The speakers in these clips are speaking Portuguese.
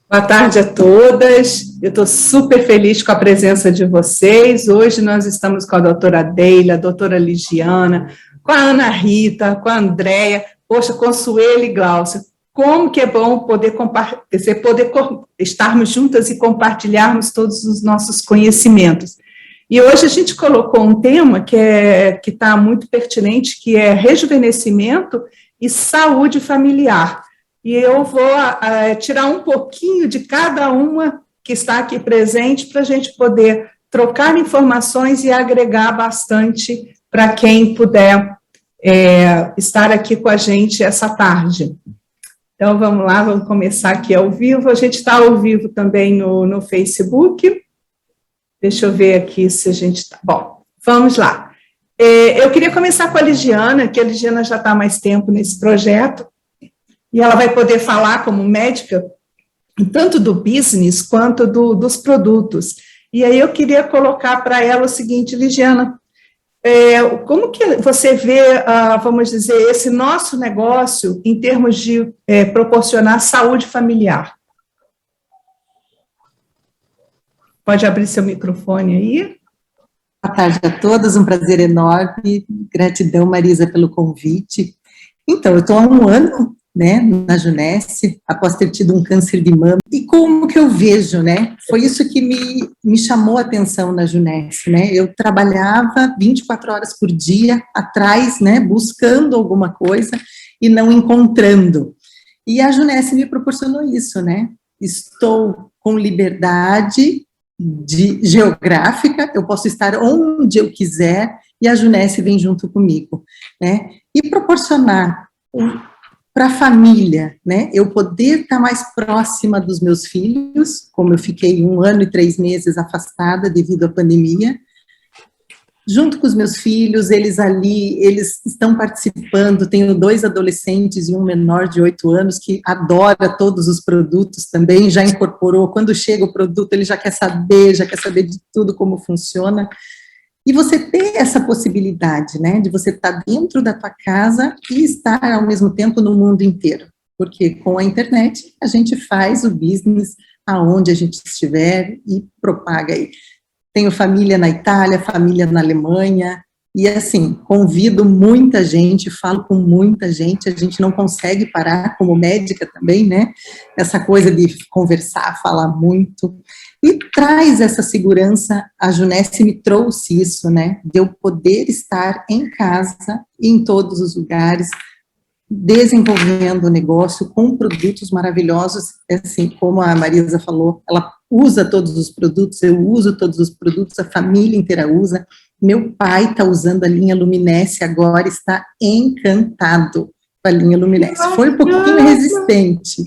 Boa tarde a todas. Eu estou super feliz com a presença de vocês. Hoje nós estamos com a doutora Deila, a doutora Ligiana, com a Ana Rita, com a Andréia, poxa, Consuelo e Glaucia. Como que é bom poder estarmos juntas e compartilharmos todos os nossos conhecimentos. E hoje a gente colocou um tema que está muito pertinente, que é rejuvenescimento e saúde familiar. E eu vou tirar um pouquinho de cada uma que está aqui presente para a gente poder trocar informações e agregar bastante para quem puder estar aqui com a gente essa tarde. Então, vamos lá, vamos começar aqui ao vivo. A gente está ao vivo também no Facebook. Deixa eu ver aqui se a gente está... Bom, vamos lá. Eu queria começar com a Ligiana, que a Ligiana já está há mais tempo nesse projeto, e ela vai poder falar como médica, tanto do business quanto dos produtos. E aí eu queria colocar para ela o seguinte, Ligiana, como que você vê, vamos dizer, esse nosso negócio em termos de proporcionar saúde familiar? Pode abrir seu microfone aí. Boa tarde a todas, um prazer enorme, gratidão, Marisa, pelo convite. Então, eu estou há um ano, né, na Junesse, após ter tido um câncer de mama, e como que eu vejo, né, foi isso que me chamou a atenção na Junesse, né, eu trabalhava 24 horas por dia, atrás, né, buscando alguma coisa e não encontrando, e a Junesse me proporcionou isso, né, estou com liberdade geográfica, eu posso estar onde eu quiser, e a Junesse vem junto comigo, né, e proporcionar para a família, né, eu poder estar mais próxima dos meus filhos, como eu fiquei 1 ano e 3 meses afastada devido à pandemia, junto com os meus filhos, eles estão participando, tenho 2 adolescentes e um menor de 8 anos que adora todos os produtos também, já incorporou, quando chega o produto ele já quer saber de tudo como funciona, e você ter essa possibilidade, né, de você estar dentro da tua casa e estar ao mesmo tempo no mundo inteiro, porque com a internet a gente faz o business aonde a gente estiver e propaga aí. Tenho família na Itália, família na Alemanha, e assim, convido muita gente, falo com muita gente, a gente não consegue parar, como médica também, né, essa coisa de conversar, falar muito, e traz essa segurança, a Junesse me trouxe isso, né, de eu poder estar em casa, em todos os lugares, desenvolvendo o negócio com produtos maravilhosos, assim, como a Marisa falou, ela usa todos os produtos, eu uso todos os produtos, a família inteira usa, meu pai está usando a linha Luminesce agora, está encantado com a linha Luminesce, foi um pouquinho resistente,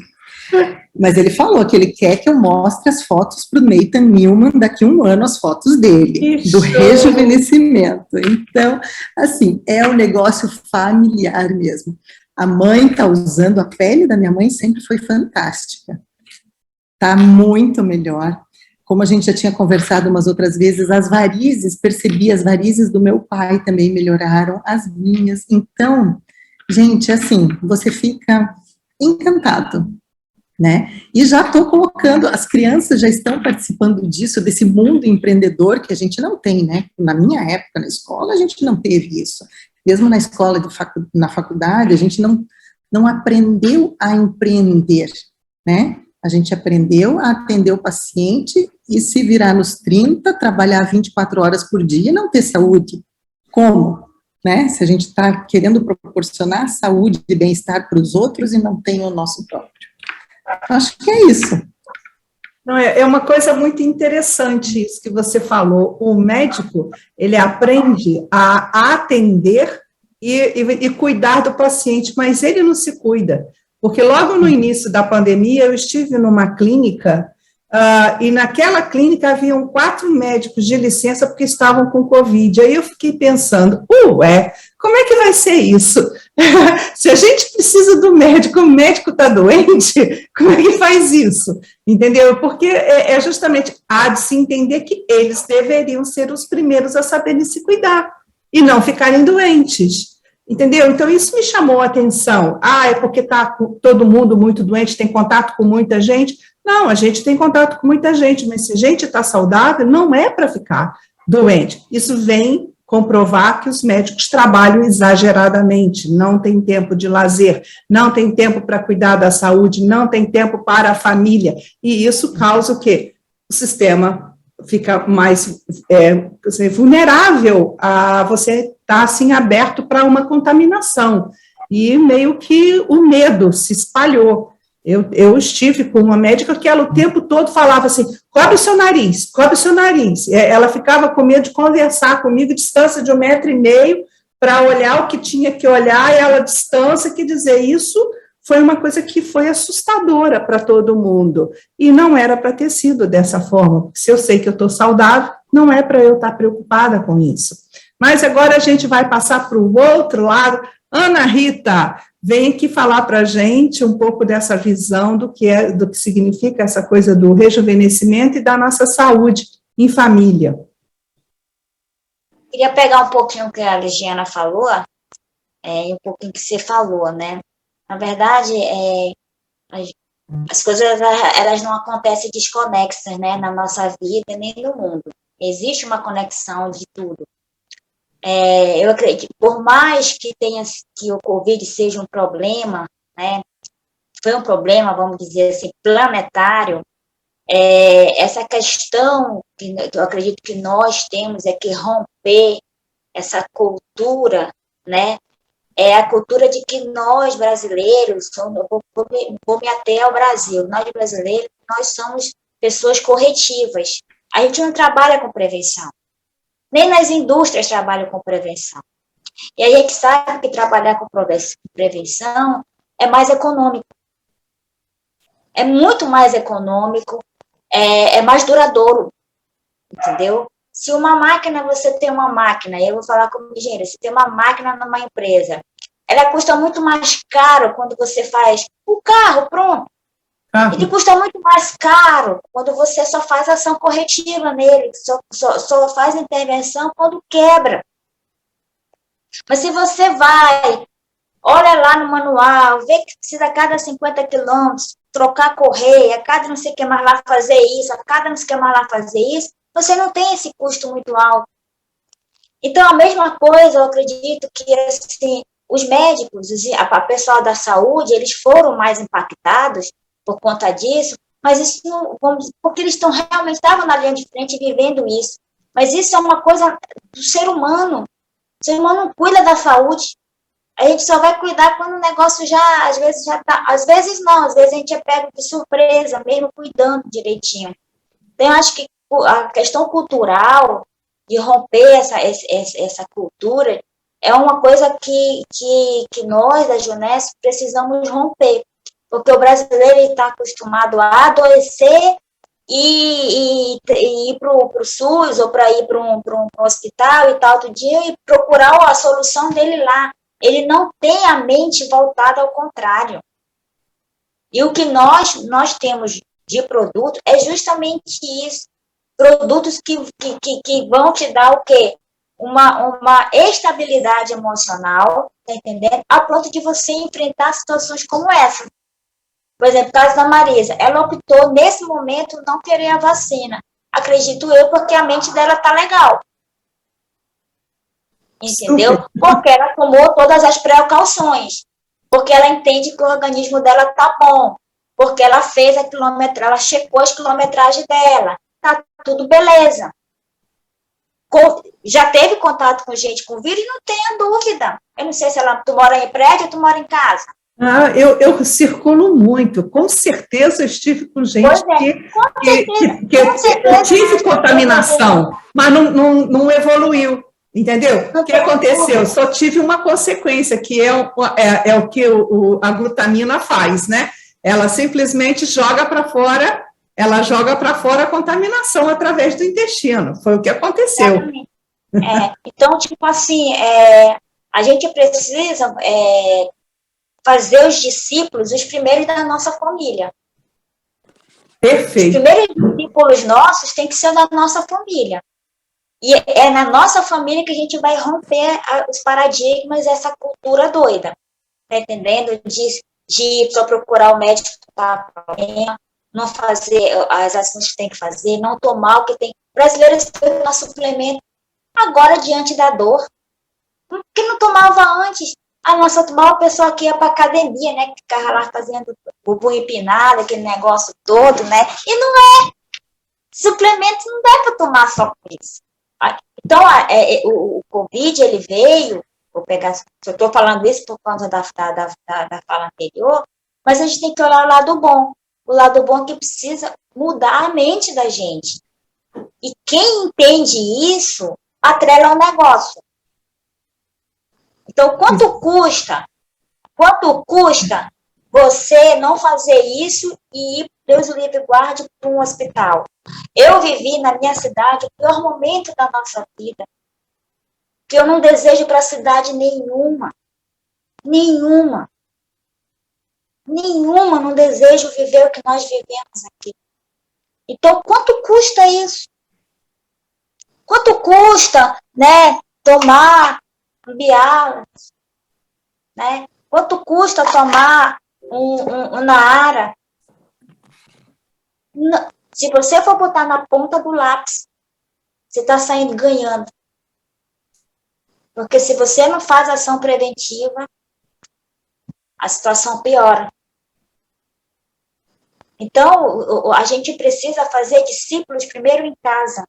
mas ele falou que ele quer que eu mostre as fotos para o Nathan Newman daqui a 1 ano, as fotos dele, do rejuvenescimento, então, assim, é um negócio familiar mesmo. A mãe está usando, a pele da minha mãe sempre foi fantástica, está muito melhor, como a gente já tinha conversado umas outras vezes, as varizes, percebi, as varizes do meu pai também melhoraram, as minhas, então, gente, assim, você fica encantado, né, e já estou colocando, as crianças já estão participando disso, desse mundo empreendedor que a gente não tem, né, na minha época, na escola, a gente não teve isso, mesmo na escola, na faculdade, a gente não aprendeu a empreender, né, a gente aprendeu a atender o paciente e se virar nos 30, trabalhar 24 horas por dia e não ter saúde. Como? Né? Se a gente está querendo proporcionar saúde e bem-estar para os outros e não tem o nosso próprio. Acho que é isso. Não, é uma coisa muito interessante isso que você falou. O médico, ele aprende a atender e cuidar do paciente, mas ele não se cuida. Porque logo no início da pandemia, eu estive numa clínica, e naquela clínica haviam 4 médicos de licença porque estavam com Covid. Aí eu fiquei pensando, como é que vai ser isso? Se a gente precisa do médico, o médico está doente, como é que faz isso? Entendeu? Porque justamente, há de se entender que eles deveriam ser os primeiros a saberem se cuidar e não ficarem doentes. Entendeu? Então, isso me chamou a atenção. Ah, é porque está todo mundo muito doente, tem contato com muita gente. Não, a gente tem contato com muita gente, mas se a gente está saudável, não é para ficar doente. Isso vem comprovar que os médicos trabalham exageradamente, não tem tempo de lazer, não tem tempo para cuidar da saúde, não tem tempo para a família, e isso causa o quê? O sistema fica mais vulnerável a você estar assim aberto para uma contaminação, e meio que o medo se espalhou. Eu estive com uma médica que ela o tempo todo falava assim, cobre o seu nariz, cobre o seu nariz. Ela ficava com medo de conversar comigo, distância de 1,5 metro, para olhar o que tinha que olhar, e ela distância, que dizer isso foi uma coisa que foi assustadora para todo mundo, e não era para ter sido dessa forma, porque se eu sei que eu estou saudável, não é para eu estar preocupada com isso. Mas agora a gente vai passar para o outro lado. Ana Rita, vem aqui falar para a gente um pouco dessa visão do que significa essa coisa do rejuvenescimento e da nossa saúde em família. Queria pegar um pouquinho o que a Ligiana falou, e um pouquinho que você falou, né? Na verdade, as coisas elas não acontecem desconexas, né, na nossa vida nem no mundo. Existe uma conexão de tudo. Eu acredito, por mais que o Covid seja um problema, né, foi um problema, vamos dizer assim, planetário, essa questão que eu acredito que nós temos é que romper essa cultura, né, é a cultura de que nós brasileiros, vou me ater ao Brasil, nós brasileiros, nós somos pessoas corretivas, a gente não trabalha com prevenção. Nem nas indústrias trabalham com prevenção. E a gente sabe que trabalhar com prevenção é mais econômico. É muito mais econômico, é mais duradouro, entendeu? Se uma máquina, você tem uma máquina, eu vou falar como engenheiro, você tem uma máquina numa empresa, ela custa muito mais caro quando você faz o carro, pronto. Ele custa muito mais caro quando você só faz ação corretiva nele, só faz intervenção quando quebra. Mas se você vai, olha lá no manual, vê que precisa a cada 50 quilômetros trocar a correia, a cada não sei o que mais lá fazer isso, a cada não sei o que mais lá fazer isso, você não tem esse custo muito alto. Então, a mesma coisa, eu acredito que assim, os médicos, a pessoal da saúde, eles foram mais impactados por conta disso, mas isso não, porque eles realmente estavam na linha de frente vivendo isso. Mas isso é uma coisa do ser humano. O ser humano não cuida da saúde. A gente só vai cuidar quando o negócio às vezes está, às vezes não, às vezes a gente é pego de surpresa, mesmo cuidando direitinho. Então, eu acho que a questão cultural, de romper essa cultura, é uma coisa que nós, da Junesc, precisamos romper. Porque o brasileiro está acostumado a adoecer e ir para o SUS ou para ir para um hospital e tal, outro dia, e procurar a solução dele lá. Ele não tem a mente voltada ao contrário. E o que nós temos de produto é justamente isso. Produtos que vão te dar o quê? Uma estabilidade emocional, tá entendendo? A ponto de você enfrentar situações como essa. Por exemplo, o caso da Marisa, ela optou, nesse momento, não querer a vacina. Acredito eu, porque a mente dela tá legal. Entendeu? Super. Porque ela tomou todas as precauções. Porque ela entende que o organismo dela tá bom. Porque ela fez a quilometragem, ela checou as quilometragens dela. Tá tudo beleza. Já teve contato com gente com vírus? Não tenha dúvida. Eu não sei se tu mora em prédio ou tu mora em casa. Eu circulo muito, com certeza eu estive com gente que eu tive contaminação, mas não evoluiu, entendeu? O que aconteceu? Só tive uma consequência, que é o que a glutamina faz, né? Ela simplesmente joga para fora, a contaminação através do intestino, foi o que aconteceu. Então, tipo assim, a gente precisa... fazer os discípulos os primeiros da nossa família. Perfeito. Os primeiros discípulos nossos têm que ser da nossa família. E é na nossa família que a gente vai romper os paradigmas dessa cultura doida, tá entendendo? De só procurar o médico para não fazer as ações que tem que fazer, não tomar o que tem. O brasileiro toma suplemento agora diante da dor. Por que não tomava antes? A nossa tomava, o pessoal que ia para academia, né? Que ficava lá fazendo bumbum empinado, aquele negócio todo, né? E não é. Suplemento não dá para tomar só por isso. Então, o Covid, ele veio, vou pegar, eu estou falando isso por conta da fala anterior, mas a gente tem que olhar o lado bom. O lado bom é que precisa mudar a mente da gente. E quem entende isso, atrela ao negócio. Então, quanto custa você não fazer isso e ir, Deus o livre guarde, para um hospital? Eu vivi na minha cidade o pior momento da nossa vida, que eu não desejo para cidade nenhuma, não desejo viver o que nós vivemos aqui. Então, quanto custa isso? Quanto custa, né, tomar Bialas, né? Quanto custa tomar um Naara? Se você for botar na ponta do lápis, você está saindo ganhando. Porque se você não faz ação preventiva, a situação piora. Então, a gente precisa fazer discípulos primeiro em casa.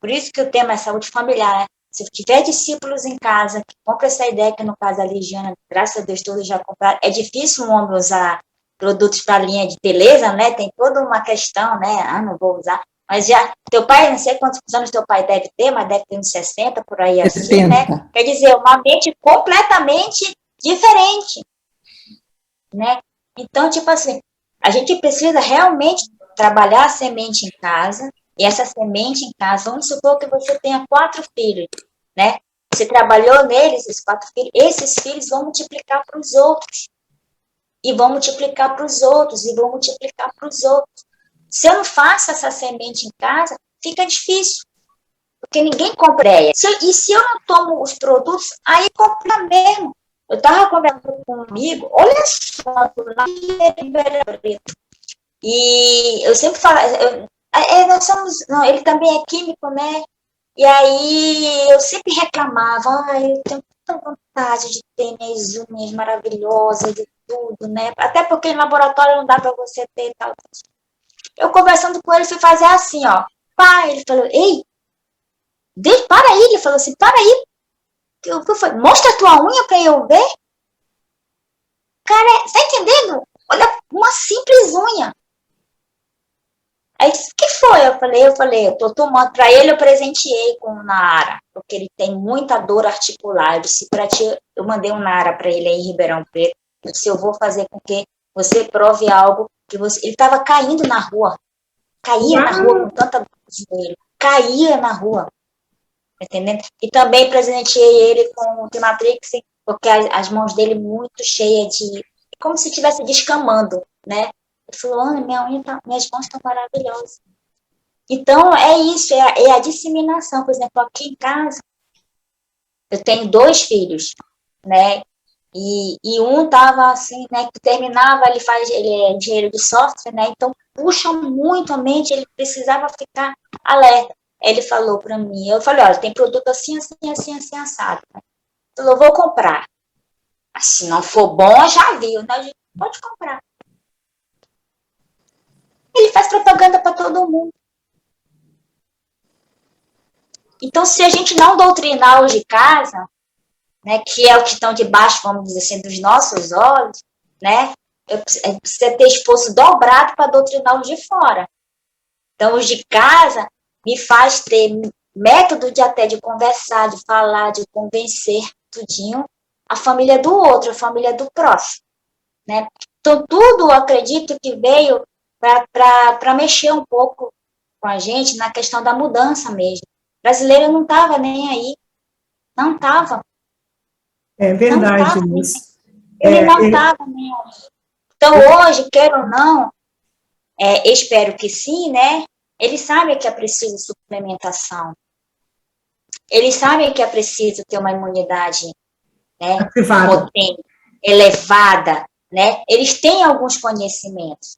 Por isso que o tema é saúde familiar, né? Se tiver discípulos em casa, que compra essa ideia, que no caso a Ligiana, graças a Deus, todos já compraram. É difícil um homem usar produtos para linha de beleza, né? Tem toda uma questão, né? Ah, não vou usar. Mas já, teu pai, não sei quantos anos teu pai deve ter, mas deve ter uns 60, por aí assim, 70. né? Quer dizer, uma mente completamente diferente, né? Então, tipo assim, a gente precisa realmente trabalhar a semente em casa, e essa semente em casa, vamos supor que você tenha 4 filhos, né? Você trabalhou neles, esses 4 filhos, esses filhos vão multiplicar para os outros. E vão multiplicar para os outros, e vão multiplicar para os outros. Se eu não faço essa semente em casa, fica difícil. Porque ninguém compra ideia. E se eu não tomo os produtos, aí compra mesmo. Eu estava conversando com um amigo, olha só, lá em Ribeirão Preto. E eu sempre falo, nós somos, não, ele também é químico, né? E aí eu sempre reclamava, eu tenho tanta vontade de ter minhas unhas maravilhosas e tudo, né? Até porque em laboratório não dá para você ter tal. Eu conversando com ele, fui fazer assim, ó. Pai, ele falou, ei, para aí, ele falou assim, para aí. O que foi? Mostra a tua unha para eu ver. Cara, você tá entendendo? Olha, uma simples unha. Aí disse, o que foi? Eu falei, eu tô tomando. Para ele eu presenteei com um Naara, porque ele tem muita dor articular. Eu disse, para ti, eu mandei um Naara para ele aí em Ribeirão Preto. Eu disse, eu vou fazer com que você prove algo que você. Ele estava caindo na rua. Caía na rua com tanta dor de joelho. Caía na rua. Entendendo? E também presenteei ele com o Timatrix, porque as mãos dele muito cheias de. Como se estivesse descamando, né? Ele falou, Ana, minhas mãos estão maravilhosas. Então, é isso, é a disseminação. Por exemplo, aqui em casa, eu tenho 2 filhos, né? E um estava assim, né? Que terminava, ele é engenheiro de software, né? Então, puxa muito a mente, ele precisava ficar alerta. Ele falou para mim, eu falei, olha, tem produto assim, assado. Ele falou, vou comprar. Mas se não for bom, já viu, né? Pode comprar. Ele faz propaganda para todo mundo. Então, se a gente não doutrinar os de casa, né, que é o que estão debaixo, vamos dizer assim, dos nossos olhos, né, precisa ter esforço dobrado para doutrinar os de fora. Então, os de casa me faz ter método de conversar, de falar, de convencer, tudinho, a família do outro, a família do próximo, né? Então, tudo, eu acredito que veio para mexer um pouco com a gente na questão da mudança mesmo. O brasileiro não estava nem aí. Não estava. É verdade isso. Ele não estava nem aí. Então, hoje, quer ou não, espero que sim, né? Ele sabe que é preciso suplementação. Eles sabem que é preciso ter uma imunidade, né, Ativada. potente, elevada, né? Eles têm alguns conhecimentos.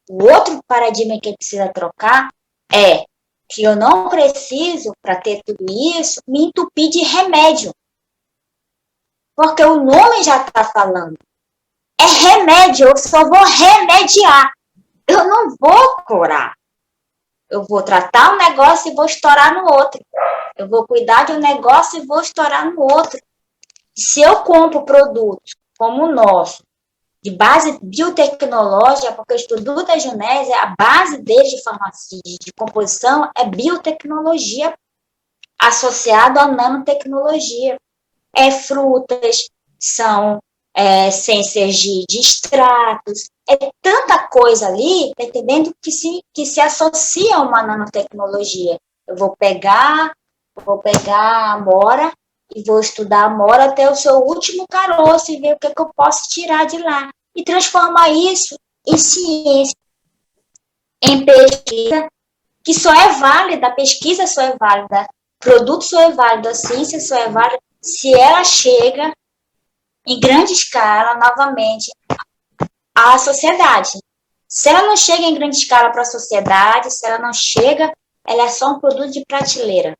O outro paradigma que precisa trocar é que eu não preciso, para ter tudo isso, me entupir de remédio. Porque o nome já está falando. É remédio, eu só vou remediar. Eu não vou curar. Eu vou tratar um negócio e vou estourar no outro. Eu vou cuidar de um negócio e vou estourar no outro. Se eu compro produtos como o nosso, de base biotecnológica, porque o estudo da Junese, a base dele de farmácia, de composição, é biotecnologia associado à nanotecnologia. É frutas, são ciências de extratos, é tanta coisa ali, tá entendendo, que se associa a uma nanotecnologia. Eu vou pegar a amora e vou estudar a amora até o seu último caroço e ver o que eu posso tirar de lá. E transformar isso em ciência, em pesquisa, que só é válida, a pesquisa só é válida, produto só é válido, a ciência só é válida se ela chega em grande escala, novamente, à sociedade. Se ela não chega em grande escala para a sociedade, se ela não chega, ela é só um produto de prateleira.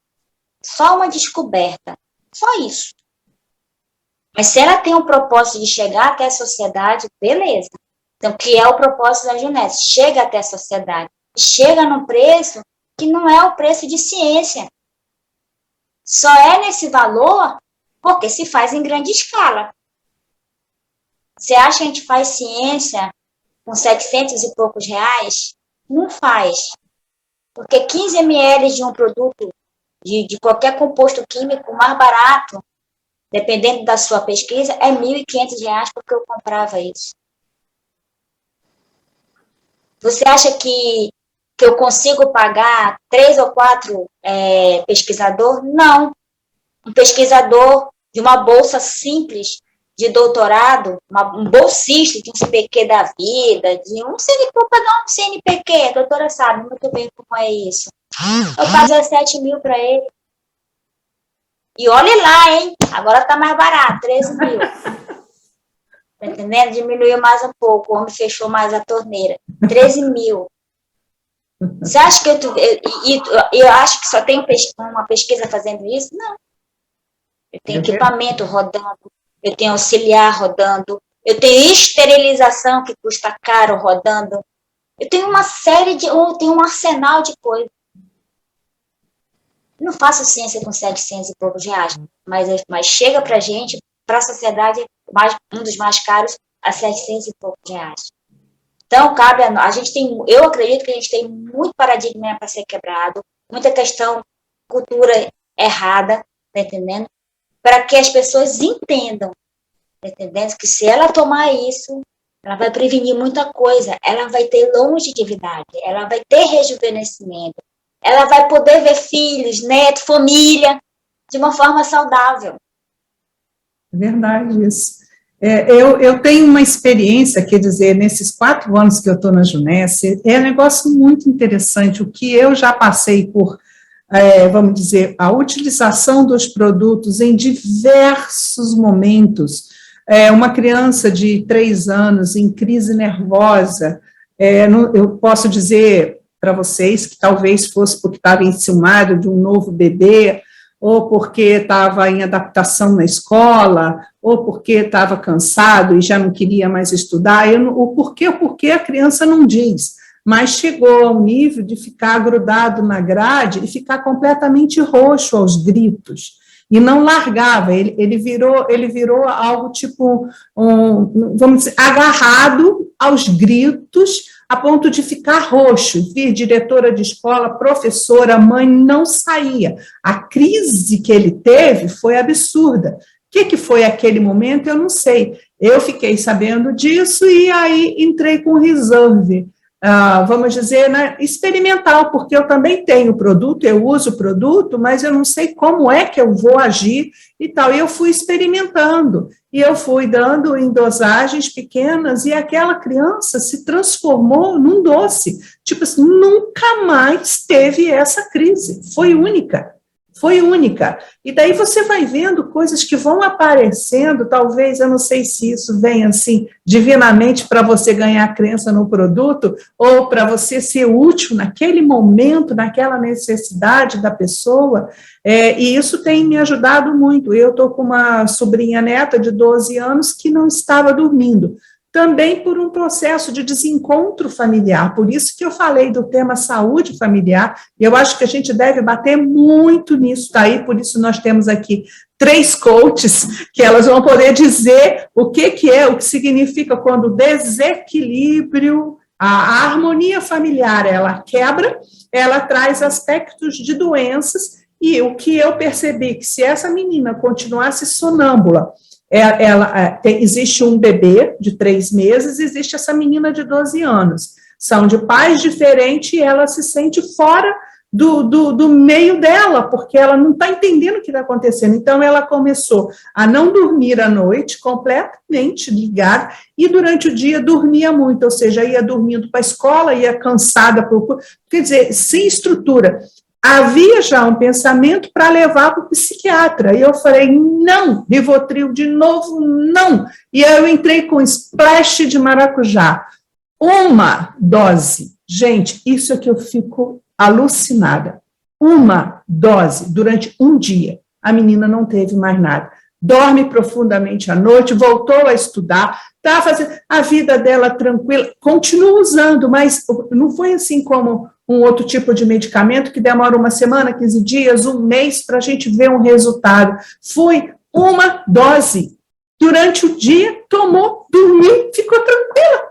Só uma descoberta. Só isso. Mas se ela tem um propósito de chegar até a sociedade, beleza. Então, que é o propósito da Junese? Chega até a sociedade. Chega num preço que não é o preço de ciência. Só é nesse valor porque se faz em grande escala. Você acha que a gente faz ciência com 700 e poucos reais? Não faz. Porque 15 ml de um produto, de qualquer composto químico mais barato, dependendo da sua pesquisa, é R$ 1.500, porque eu comprava isso. Você acha que eu consigo pagar 3 ou 4 pesquisadores? Não. Um pesquisador de uma bolsa simples de doutorado, um bolsista de um CNPq da vida, de um CNPq, vou pegar um CNPq, a doutora sabe muito bem como é isso. Eu pago 17 mil para ele. E olhe lá, hein? Agora tá mais barato, 13 mil. Tá entendendo? Diminuiu mais um pouco, o homem fechou mais a torneira. 13 mil. Você acha que eu acho que só tem uma pesquisa fazendo isso? Não. Eu tenho equipamento rodando, eu tenho auxiliar rodando, eu tenho esterilização que custa caro rodando, eu tenho eu tenho um arsenal de coisas. Eu não faço ciência com 700 e poucos reais, mas chega pra gente, pra sociedade, um dos mais caros, a 700 e poucos reais. Então, cabe a gente eu acredito que a gente tem muito paradigma para ser quebrado, muita questão, cultura errada, tá entendendo? Para que as pessoas entendam, tá entendendo? Que se ela tomar isso, ela vai prevenir muita coisa, ela vai ter longevidade, ela vai ter rejuvenescimento, ela vai poder ver filhos, netos, família, de uma forma saudável. É verdade isso. Eu tenho uma experiência, quer dizer, nesses 4 anos que eu estou na Junesse, é um negócio muito interessante, o que eu já passei por, vamos dizer, a utilização dos produtos em diversos momentos. Uma criança de 3 anos em crise nervosa, eu posso dizer para vocês que talvez fosse porque estava enciumado de um novo bebê, ou porque estava em adaptação na escola, ou porque estava cansado e já não queria mais estudar. O porquê a criança não diz, mas chegou ao nível de ficar grudado na grade e ficar completamente roxo aos gritos, e não largava, ele virou algo tipo, vamos dizer, agarrado aos gritos, a ponto de ficar roxo, vir diretora de escola, professora, mãe, não saía. A crise que ele teve foi absurda. O que foi aquele momento, eu não sei. Eu fiquei sabendo disso e aí entrei com reserve, vamos dizer, experimental, porque eu também tenho produto, eu uso o produto, mas eu não sei como é que eu vou agir e tal. E eu fui experimentando, e eu fui dando em dosagens pequenas, e aquela criança se transformou num doce. Tipo assim, nunca mais teve essa crise, foi única. Foi única. E daí você vai vendo coisas que vão aparecendo, talvez, eu não sei se isso vem assim, divinamente para você ganhar crença no produto, ou para você ser útil naquele momento, naquela necessidade da pessoa, e isso tem me ajudado muito. Eu estou com uma sobrinha neta de 12 anos que não estava dormindo, também por um processo de desencontro familiar, por isso que eu falei do tema saúde familiar, e eu acho que a gente deve bater muito nisso daí, por isso nós temos aqui 3 coaches, que elas vão poder dizer o que significa quando o desequilíbrio, a harmonia familiar, ela quebra, ela traz aspectos de doenças, e o que eu percebi, que se essa menina continuasse sonâmbula, existe um bebê de 3 meses, existe essa menina de 12 anos. São de pais diferentes e ela se sente fora do meio dela, porque ela não está entendendo o que está acontecendo. Então, ela começou a não dormir à noite, completamente ligada, e durante o dia dormia muito, ou seja, ia dormindo para a escola, ia cansada, quer dizer, sem estrutura. Havia já um pensamento para levar para o psiquiatra, e eu falei, não, Rivotril de novo, não, e eu entrei com splash de maracujá, 1 dose, gente, isso é que eu fico alucinada, 1 dose durante um dia, a menina não teve mais nada, dorme profundamente à noite, voltou a estudar, está fazendo a vida dela tranquila, continua usando, mas não foi assim como um outro tipo de medicamento que demora 1 semana, 15 dias, 1 mês, para a gente ver um resultado. Foi 1 dose. Durante o dia, tomou, dormiu, ficou tranquila.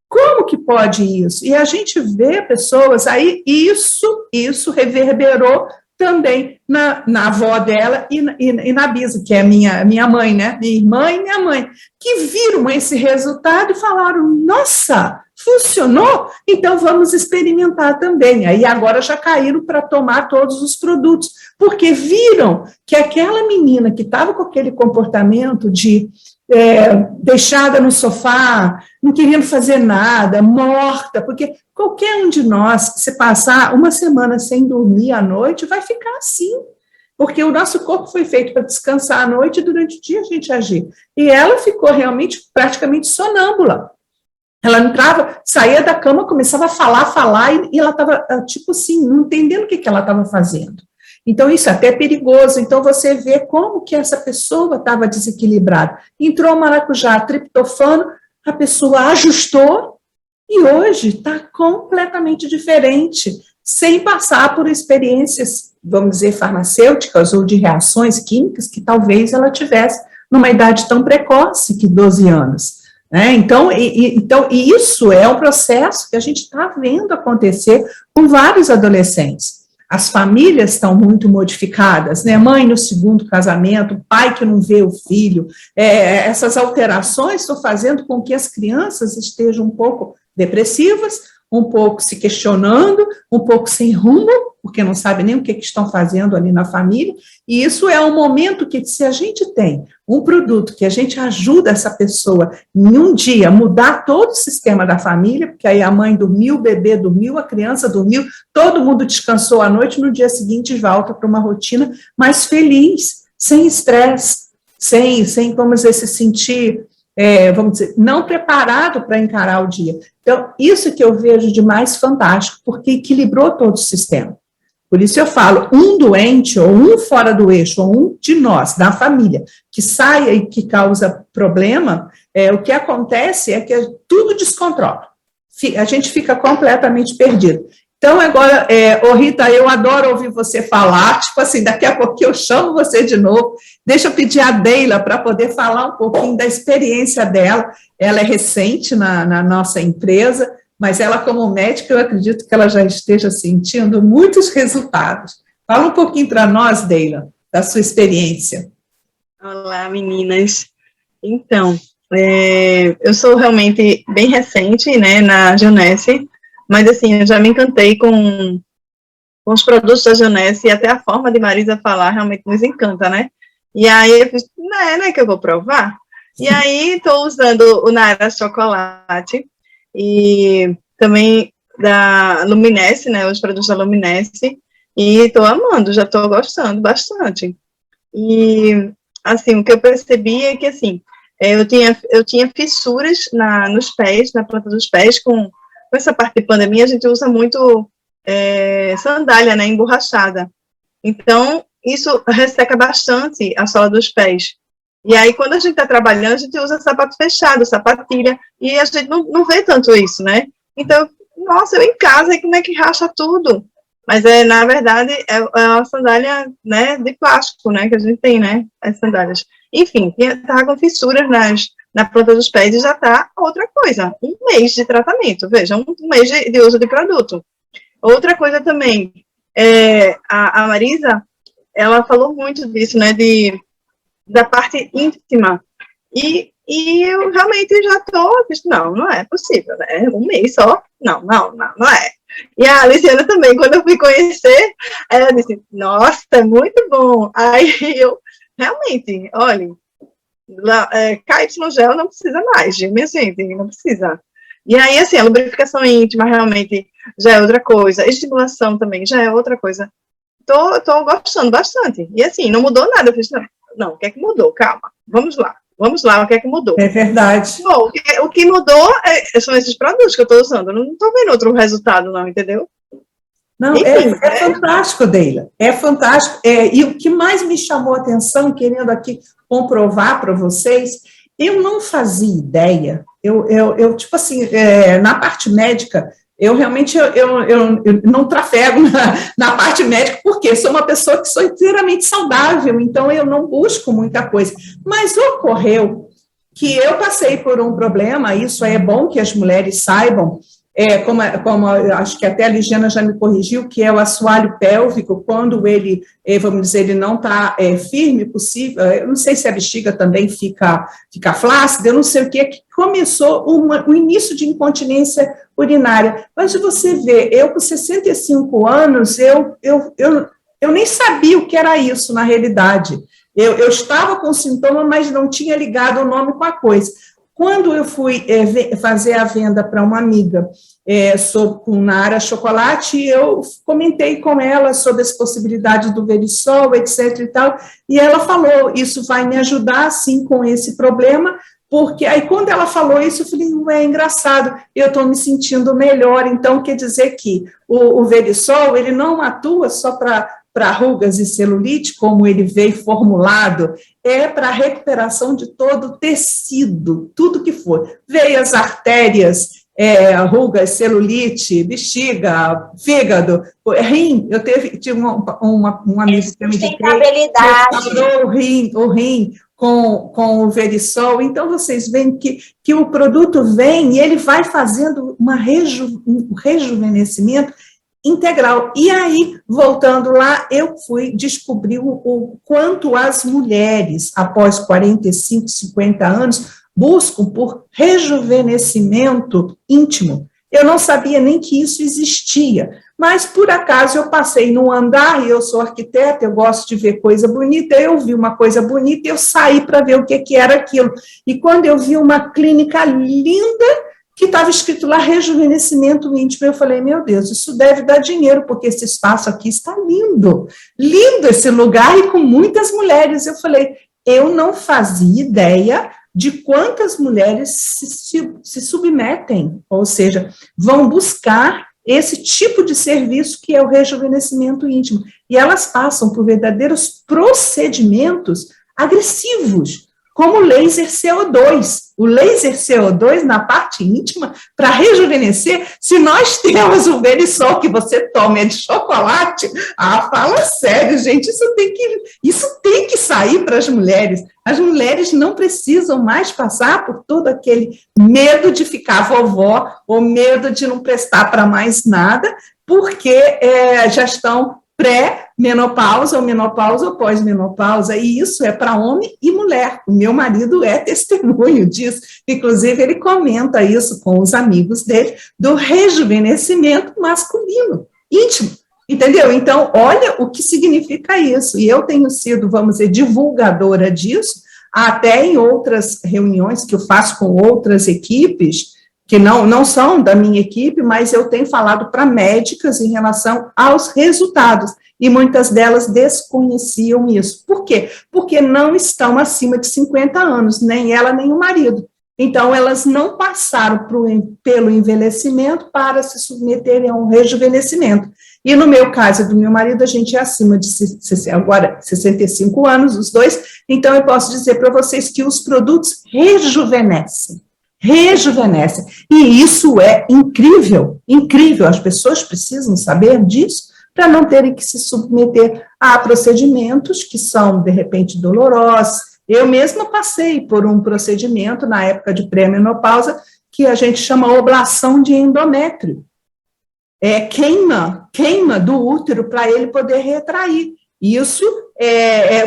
Como que pode isso? E a gente vê pessoas, aí isso reverberou também na avó dela e na Bisa, que é minha mãe, né? Minha irmã e minha mãe, que viram esse resultado e falaram, nossa, funcionou? Então vamos experimentar também. Aí agora já caíram para tomar todos os produtos, porque viram que aquela menina que estava com aquele comportamento de deixada no sofá, não querendo fazer nada, morta, porque qualquer um de nós, se passar 1 semana sem dormir à noite, vai ficar assim, porque o nosso corpo foi feito para descansar à noite e durante o dia a gente agir. E ela ficou realmente praticamente sonâmbula. Ela entrava, saía da cama, começava a falar, e ela estava, tipo assim, não entendendo o que ela estava fazendo. Então, isso é até perigoso. Então, você vê como que essa pessoa estava desequilibrada. Entrou maracujá, triptofano, a pessoa ajustou e hoje está completamente diferente, sem passar por experiências, vamos dizer, farmacêuticas ou de reações químicas que talvez ela tivesse numa idade tão precoce que 12 anos. Então, isso é um processo que a gente está vendo acontecer com vários adolescentes. As famílias estão muito modificadas, né? Mãe no 2º casamento, pai que não vê o filho, essas alterações estão fazendo com que as crianças estejam um pouco depressivas, um pouco se questionando, um pouco sem rumo, porque não sabe nem o que estão fazendo ali na família, e isso é um momento que, se a gente tem um produto que a gente ajuda essa pessoa em um dia mudar todo o sistema da família, porque aí a mãe dormiu, o bebê dormiu, a criança dormiu, todo mundo descansou à noite, no dia seguinte volta para uma rotina mais feliz, sem estresse, sem vamos dizer, se sentir, vamos dizer, não preparado para encarar o dia. Então, isso que eu vejo de mais fantástico, porque equilibrou todo o sistema. Por isso eu falo, um doente, ou um fora do eixo, ou um de nós, da família, que saia e que causa problema, o que acontece é que tudo descontrola. A gente fica completamente perdido. Então, agora, Rita, eu adoro ouvir você falar, tipo assim, daqui a pouco eu chamo você de novo, deixa eu pedir a Deila para poder falar um pouquinho da experiência dela, ela é recente na nossa empresa, mas ela, como médica, eu acredito que ela já esteja sentindo muitos resultados. Fala um pouquinho para nós, Deila, da sua experiência. Olá, meninas. Então, eu sou realmente bem recente, né, na Geonesse, mas, assim, eu já me encantei com os produtos da Geonesse, e até a forma de Marisa falar realmente nos encanta, né? E aí eu fiz, não é que eu vou provar? E aí estou usando o Nara Chocolate, e também da Luminesce, né, os produtos da Luminesce, E estou amando, já estou gostando bastante. E, assim, o que eu percebi é que, assim, eu tinha fissuras nos pés, na planta dos pés, com essa parte de pandemia, a gente usa muito sandália, né, emborrachada. Então, isso resseca bastante a sola dos pés. E aí, quando a gente está trabalhando, a gente usa sapato fechado, sapatilha, e a gente não vê tanto isso, né? Então, nossa, eu em casa, como é que racha tudo? Mas, na verdade, é uma sandália, né, de plástico, né, que a gente tem, né, as sandálias. Enfim, tá com fissuras na planta dos pés e já tá outra coisa. 1 mês de tratamento, veja, 1 mês de uso de produto. Outra coisa também, a Marisa, ela falou muito disso, né, da parte íntima. E eu realmente já estou, não é possível, né? 1 mês só? Não é. E a Luciana também, quando eu fui conhecer, ela disse, nossa, é muito bom. Aí eu, realmente, olha, KY Gel não precisa mais, minha gente, não precisa. E aí, assim, a lubrificação íntima realmente já é outra coisa, estimulação também já é outra coisa. Tô gostando bastante. E assim, não mudou nada. Eu fiz, não, o que é que mudou? Calma, vamos lá, o que é que mudou? É verdade. Bom, o que mudou são esses produtos que eu estou usando. Eu não estou vendo outro resultado, não, entendeu? Não, enfim, é fantástico, Deila, é fantástico. E o que mais me chamou a atenção, querendo aqui comprovar para vocês, eu não fazia ideia, eu tipo assim, na parte médica, eu realmente eu não trafego na parte médica, porque sou uma pessoa que sou inteiramente saudável, então eu não busco muita coisa. Mas ocorreu que eu passei por um problema, isso é bom que as mulheres saibam, como acho que até a Ligiana já me corrigiu, que é o assoalho pélvico, quando ele, vamos dizer, ele não está firme possível, eu não sei se a bexiga também fica flácida, eu não sei o que começou o início de incontinência urinária. Mas você vê, eu com 65 anos, eu nem sabia o que era isso na realidade. Eu estava com sintoma, mas não tinha ligado o nome com a coisa. Quando eu fui fazer a venda para uma amiga na área chocolate, eu comentei com ela sobre as possibilidades do Verisol, etc. e tal, e ela falou, isso vai me ajudar, sim, com esse problema, porque aí quando ela falou isso, eu falei, é engraçado, eu estou me sentindo melhor, então quer dizer que o Verisol, ele não atua só para rugas e celulite, como ele veio formulado, é para a recuperação de todo o tecido, tudo que for, veias, artérias, rugas, celulite, bexiga, fígado, rim, eu tive um amigo que eu me o rim com o Verisol, então vocês veem que o produto vem e ele vai fazendo um rejuvenescimento integral. E aí, voltando lá, eu fui descobrir o quanto as mulheres, após 45, 50 anos, buscam por rejuvenescimento íntimo. Eu não sabia nem que isso existia, mas, por acaso, eu passei num andar, e eu sou arquiteta, eu gosto de ver coisa bonita, eu vi uma coisa bonita, e eu saí para ver o que era aquilo. E quando eu vi uma clínica linda, que estava escrito lá, rejuvenescimento íntimo, eu falei, meu Deus, isso deve dar dinheiro, porque esse espaço aqui está lindo, lindo esse lugar, e com muitas mulheres. Eu falei, eu não fazia ideia de quantas mulheres se submetem, ou seja, vão buscar esse tipo de serviço que é o rejuvenescimento íntimo, e elas passam por verdadeiros procedimentos agressivos, como o laser CO2. O laser CO2 na parte íntima, para rejuvenescer, se nós temos o Verisol que você toma de chocolate, fala sério, gente, isso tem que sair para as mulheres. As mulheres não precisam mais passar por todo aquele medo de ficar vovó, ou medo de não prestar para mais nada, porque já estão pré-menopausa, ou menopausa ou pós-menopausa, e isso é para homem e mulher. O meu marido é testemunho disso, inclusive ele comenta isso com os amigos dele, do rejuvenescimento masculino, íntimo, entendeu? Então, olha o que significa isso, e eu tenho sido, vamos dizer, divulgadora disso, até em outras reuniões que eu faço com outras equipes, que não são da minha equipe, mas eu tenho falado para médicas em relação aos resultados, e muitas delas desconheciam isso. Por quê? Porque não estão acima de 50 anos, nem ela, nem o marido. Então, elas não passaram pelo envelhecimento para se submeterem a um rejuvenescimento. E no meu caso e do meu marido, a gente é acima de agora 65 anos, os dois, então eu posso dizer para vocês que os produtos rejuvenescem. E isso é incrível, incrível. As pessoas precisam saber disso para não terem que se submeter a procedimentos que são, de repente, dolorosos. Eu mesma passei por um procedimento na época de pré-menopausa que a gente chama oblação de endométrio. Queima do útero para ele poder retrair. Isso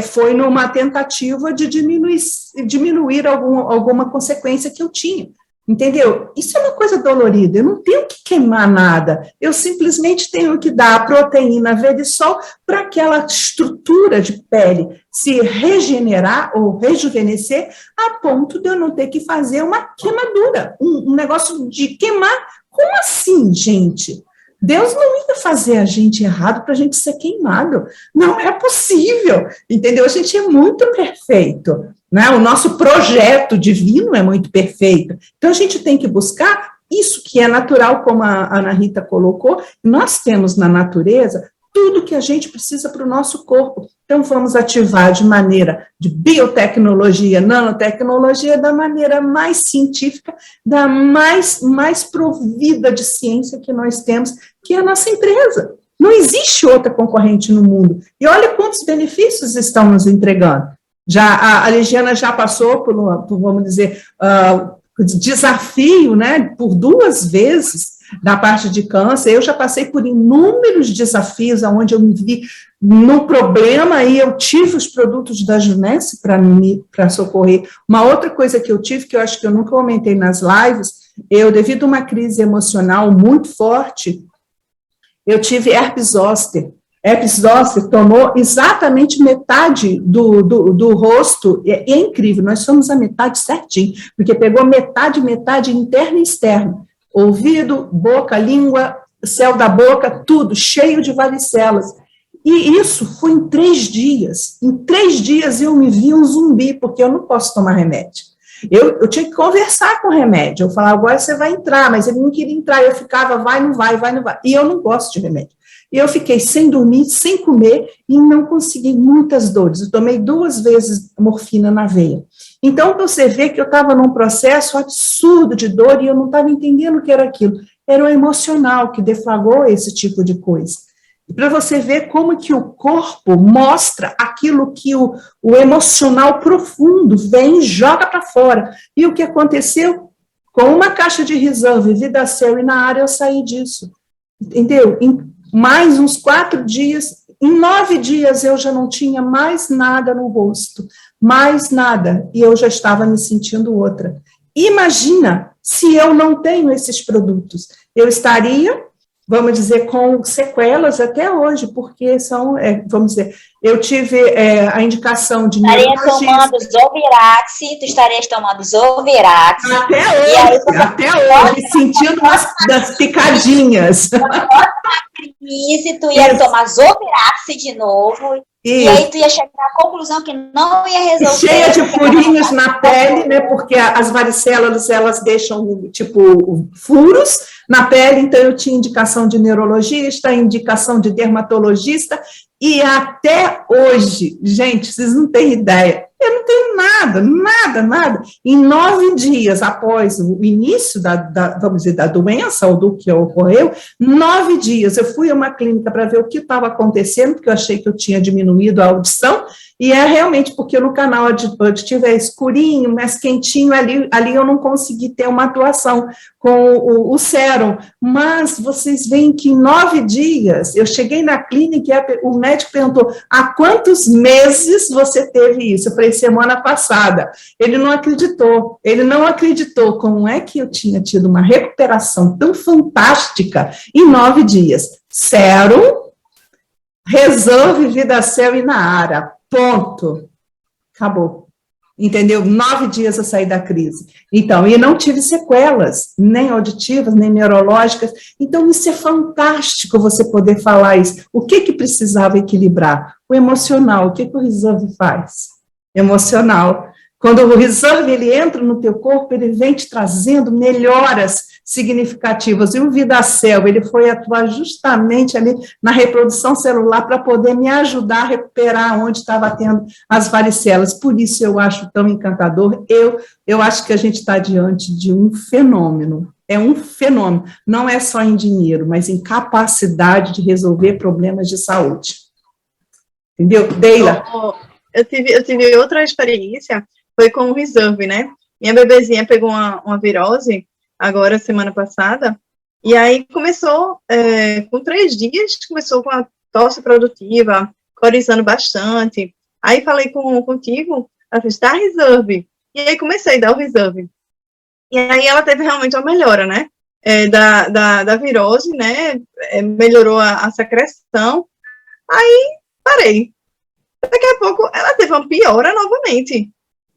foi numa tentativa de diminuir alguma consequência que eu tinha. Entendeu? Isso é uma coisa dolorida, eu não tenho que queimar nada, eu simplesmente tenho que dar a proteína Verisol para aquela estrutura de pele se regenerar ou rejuvenescer, a ponto de eu não ter que fazer uma queimadura, um negócio de queimar. Como assim, gente? Deus não ia fazer a gente errado para a gente ser queimado. Não é possível, entendeu? A gente é muito perfeito, né? O nosso projeto divino é muito perfeito. Então, a gente tem que buscar isso que é natural, como a Ana Rita colocou. Nós temos na natureza tudo que a gente precisa para o nosso corpo. Então, vamos ativar de maneira de biotecnologia, nanotecnologia, da maneira mais científica, da mais provida de ciência que nós temos, que é a nossa empresa. Não existe outra concorrente no mundo. E olha quantos benefícios estão nos entregando. A Ligiana já passou por vamos dizer, desafio, né, por 2 vezes, da parte de câncer. Eu já passei por inúmeros desafios, onde eu me vi no problema, e eu tive os produtos da Junesse para socorrer. Uma outra coisa que eu tive, que eu acho que eu nunca comentei nas lives, devido a uma crise emocional muito forte, eu tive herpes zoster. Herpes zoster tomou exatamente metade do rosto, é incrível, nós somos a metade certinho, porque pegou metade interna e externa. Ouvido, boca, língua, céu da boca, tudo cheio de varicelas. E isso foi em 3 dias. Em 3 dias eu me vi um zumbi, porque eu não posso tomar remédio. Eu tinha que conversar com o remédio. Eu falava, agora você vai entrar, mas ele não queria entrar. Eu ficava, vai, não vai. E eu não gosto de remédio. E eu fiquei sem dormir, sem comer, e não consegui muitas dores. Eu tomei 2 vezes morfina na veia. Então, você vê que eu estava num processo absurdo de dor, e eu não estava entendendo o que era aquilo. Era o emocional que deflagrou esse tipo de coisa. E para você ver como que o corpo mostra aquilo que o emocional profundo vem e joga para fora. E o que aconteceu? Com uma caixa de Resolve, Vidacel e na área, eu saí disso. Entendeu? Mais uns 4 dias, em 9 dias eu já não tinha mais nada no rosto, mais nada, e eu já estava me sentindo outra. Imagina se eu não tenho esses produtos, eu estaria, vamos dizer, com sequelas até hoje, porque são, vamos dizer, eu tive a indicação de neurologista. Tomando Zovirax, tu estarias tomando Zovirax. Até hoje, sentindo das picadinhas. Isso, tu ia tomar Zovirax de novo, e aí tu ia chegar à conclusão que não ia resolver. Cheia de furinhos na pele, né, porque as varicelas, elas deixam, tipo, furos na pele, então eu tinha indicação de neurologista, indicação de dermatologista, e até hoje, gente, vocês não têm ideia, eu não tenho nada. Em 9 dias após o início vamos dizer, da doença, ou do que ocorreu, 9 dias, eu fui a uma clínica para ver o que estava acontecendo, porque eu achei que eu tinha diminuído a audição, e é realmente porque no canal auditivo é escurinho, mais quentinho, ali eu não consegui ter uma atuação com o sérum, mas vocês veem que em 9 dias, eu cheguei na clínica e o médico perguntou, há quantos meses você teve isso? Eu falei, semana passada. Ele não acreditou como é que eu tinha tido uma recuperação tão fantástica em 9 dias. Sérum, Resolve, Vidacel e Naara. Ponto. Acabou. entendeu? 9 dias a sair da crise. Então, e não tive sequelas, nem auditivas, nem neurológicas. Então, isso é fantástico, você poder falar isso. O que precisava equilibrar? O emocional. O que o Reserve faz? Emocional. Quando o Reserve, ele entra no teu corpo, ele vem te trazendo melhoras significativas. E o Vidacel, ele foi atuar justamente ali na reprodução celular para poder me ajudar a recuperar onde estava tendo as varicelas. Por isso eu acho tão encantador. Eu acho que a gente está diante de um fenômeno. É um fenômeno. Não é só em dinheiro, mas em capacidade de resolver problemas de saúde. Entendeu? Deila? Eu tive outra experiência, foi com o Reserve, né? Minha bebezinha pegou uma virose, agora, semana passada, e aí começou, com 3 dias, começou com a tosse produtiva, corizando bastante. Aí falei contigo, ela fez, dá Reserve. E aí comecei a dar o Reserve. E aí ela teve realmente uma melhora, né? Da virose, né? Melhorou a secreção. Aí parei. Daqui a pouco ela teve uma piora novamente.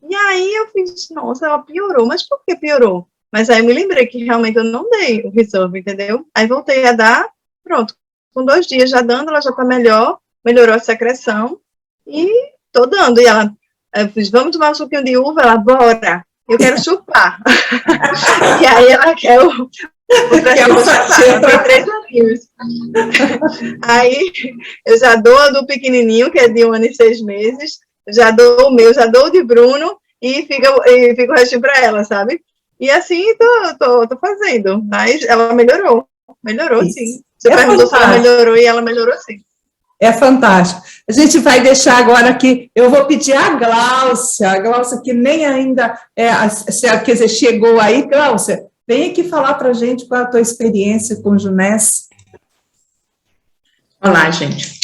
E aí eu fiz, nossa, ela piorou, mas por que piorou? Mas aí eu me lembrei que realmente eu não dei o Reserve, entendeu? Aí voltei a dar, pronto, com 2 dias já dando, ela já tá melhor, melhorou a secreção, e tô dando. E ela, eu fiz, vamos tomar um suquinho de uva? Ela, bora, eu quero chupar. E aí ela quer o ela tem 3 aninhos. Aí eu já dou a do pequenininho, que é de 1 ano e 6 meses, já dou o meu, já dou o de Bruno, e fica o restinho para ela, sabe? E assim tô fazendo, mas ela melhorou isso. Sim. Você perguntou se ela melhorou, e ela melhorou sim. É fantástico. A gente vai deixar agora aqui, eu vou pedir a Gláucia que nem ainda, quer dizer, chegou aí. Gláucia, vem aqui falar para a gente qual é a tua experiência com o Junesse. Olá, gente.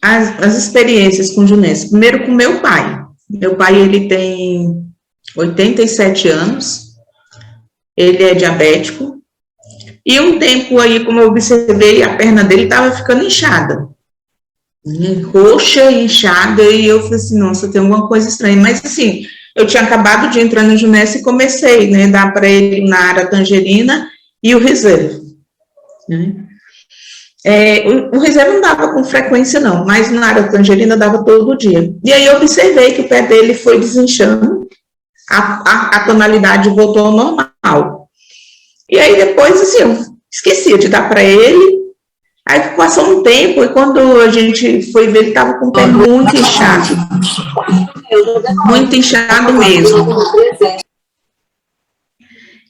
As experiências com o Junesse. Primeiro com meu pai. Meu pai, ele tem 87 anos, ele é diabético, e um tempo aí, como eu observei, a perna dele estava ficando inchada, roxa e inchada, e eu falei assim, nossa, tem alguma coisa estranha. Mas assim, eu tinha acabado de entrar no Junesse e comecei, né, dar para ele na área tangerina e o Reserve, né? O Reserve não dava com frequência não, mas na área tangerina dava todo dia. E aí eu observei que o pé dele foi desinchando, a tonalidade voltou ao normal. E aí depois, assim, eu esqueci de dar para ele. Aí passou um tempo, e quando a gente foi ver, ele estava com o pé muito inchado. Muito inchado mesmo.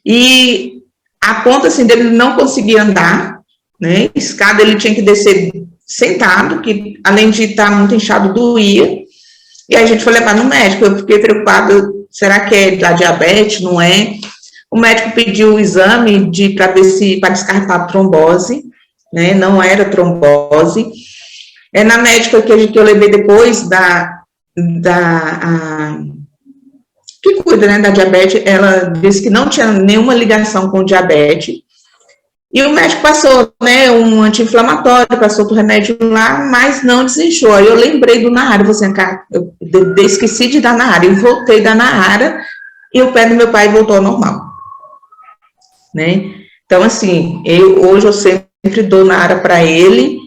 E a ponto, assim, dele não conseguir andar, né? Escada ele tinha que descer sentado, que além de estar muito inchado, doía. E aí a gente foi levar no médico. Eu fiquei preocupada, será que é da diabetes? Não é? O médico pediu o exame para descartar a trombose, né? Não era trombose. Na médica que eu levei depois que cuida, né, da diabetes, ela disse que não tinha nenhuma ligação com diabetes. E o médico passou, né, um anti-inflamatório, passou outro remédio lá, mas não desinchou. Aí eu lembrei do Nahara, eu esqueci de dar Nahara, eu voltei da Nahara e o pé do meu pai voltou ao normal, né? Então, assim, hoje eu sempre dou Nahara para ele,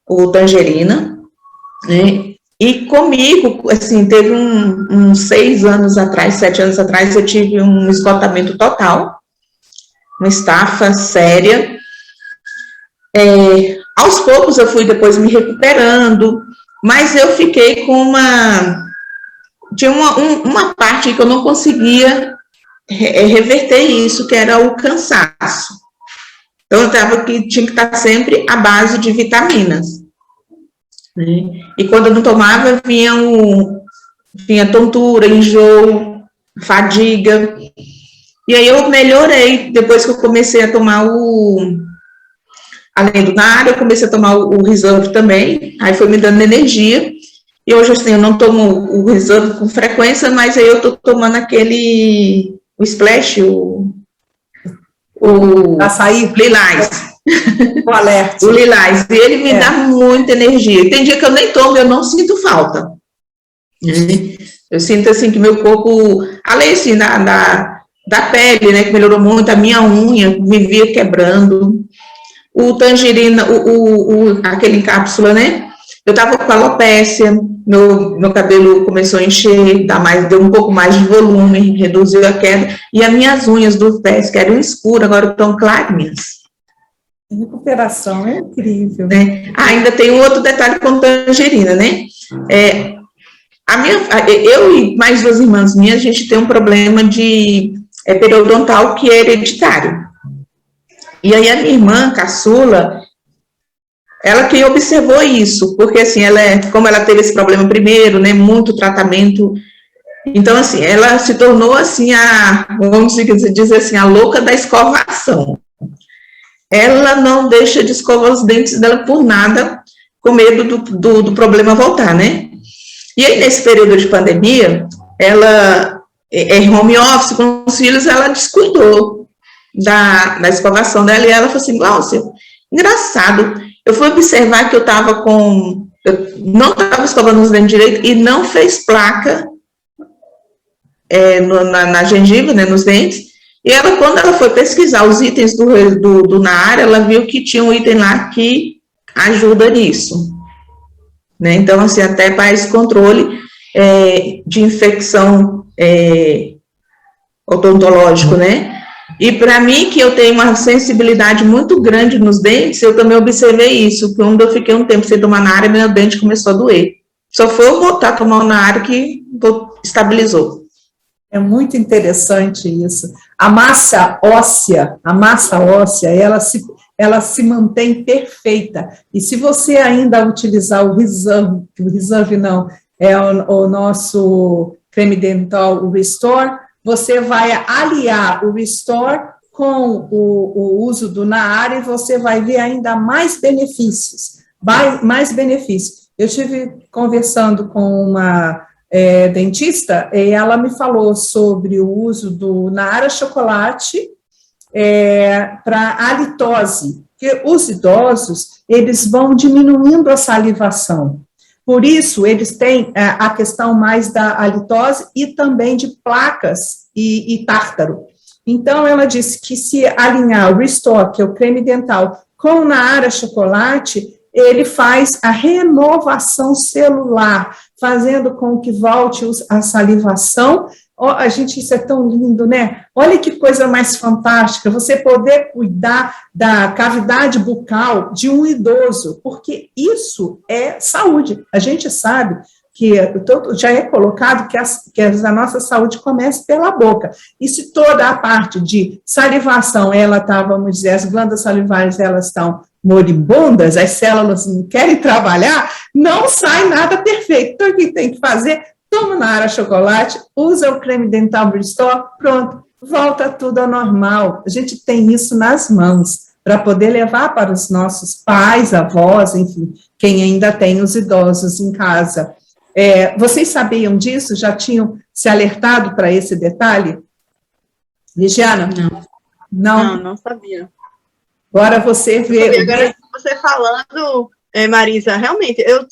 o tangerina, né? E comigo, assim, teve uns 6 anos atrás, 7 anos atrás, eu tive um esgotamento total, uma estafa séria. Aos poucos eu fui depois me recuperando, mas eu fiquei com tinha uma parte que eu não conseguia reverter isso, que era o cansaço. Então eu tinha que estar sempre à base de vitaminas, né? E quando eu não tomava, vinha tontura, enjoo, fadiga. E aí eu melhorei, depois que eu comecei a tomar além do Nahara, eu comecei a tomar o Reserve também, aí foi me dando energia, e hoje, assim, eu não tomo o Reserve com frequência, mas aí eu tô tomando o Splash, o Açaí. Lilás. O Alert. O Lilás, e ele me dá muita energia. Tem dia que eu nem tomo, eu não sinto falta. Eu sinto, assim, que meu corpo, além, assim, da pele, né, que melhorou muito, a minha unha vivia quebrando, o tangerina, aquele em cápsula, né, eu tava com alopécia, meu cabelo começou a encher, deu um pouco mais de volume, reduziu a queda, e as minhas unhas dos pés, que eram escuras, agora estão clarinhas. Recuperação é incrível. Né? Ainda tem um outro detalhe com tangerina, né? Eu e mais 2 irmãs minhas, a gente tem um problema de periodontal que é hereditário. E aí a minha irmã, caçula, ela que observou isso, porque assim, como ela teve esse problema primeiro, né, muito tratamento, então assim, ela se tornou assim, vamos dizer assim, a louca da escovação. Ela não deixa de escovar os dentes dela por nada, com medo do problema voltar, né? E aí, nesse período de pandemia, ela home office com os filhos, ela descuidou da escovação dela, e ela falou assim, Glaucia, engraçado, eu fui observar que eu não estava escovando os dentes direito e não fez placa na gengiva, né, nos dentes. E ela, quando ela foi pesquisar os itens do NAAR, ela viu que tinha um item lá que ajuda nisso. Né? Então, assim, até para esse controle de infecção odontológico, né? E para mim, que eu tenho uma sensibilidade muito grande nos dentes, eu também observei isso. Quando eu fiquei um tempo sem tomar NAAR, meu dente começou a doer. Só foi eu voltar a tomar o NAAR que estabilizou. É muito interessante isso. A massa óssea, ela se mantém perfeita. E se você ainda utilizar o Reserve não, é o nosso creme dental, o Restore, você vai aliar o Restore com o uso do NAAR e você vai ver ainda mais benefícios. Eu estive conversando com uma dentista, e ela me falou sobre o uso do NAAR chocolate para halitose, porque os idosos, eles vão diminuindo a salivação, por isso eles têm a questão mais da halitose e também de placas e tártaro. Então, ela disse que se alinhar o Restore, que é o creme dental, com o NAAR chocolate, ele faz a renovação celular, fazendo com que volte a salivação. Isso é tão lindo, né? Olha que coisa mais fantástica, você poder cuidar da cavidade bucal de um idoso, porque isso é saúde. A gente sabe que já é colocado que a nossa saúde começa pela boca. E se toda a parte de salivação, vamos dizer, as glândulas salivares, elas estão moribundas, as células não querem trabalhar, não sai nada perfeito. Então, o que tem que fazer? Toma NAAR chocolate, usa o creme dental Restore, pronto, volta tudo ao normal. A gente tem isso nas mãos, para poder levar para os nossos pais, avós, enfim, quem ainda tem os idosos em casa. Vocês sabiam disso? Já tinham se alertado para esse detalhe? Ligiana? Não sabia. Agora você vê... Agora, você falando, Marisa, realmente, eu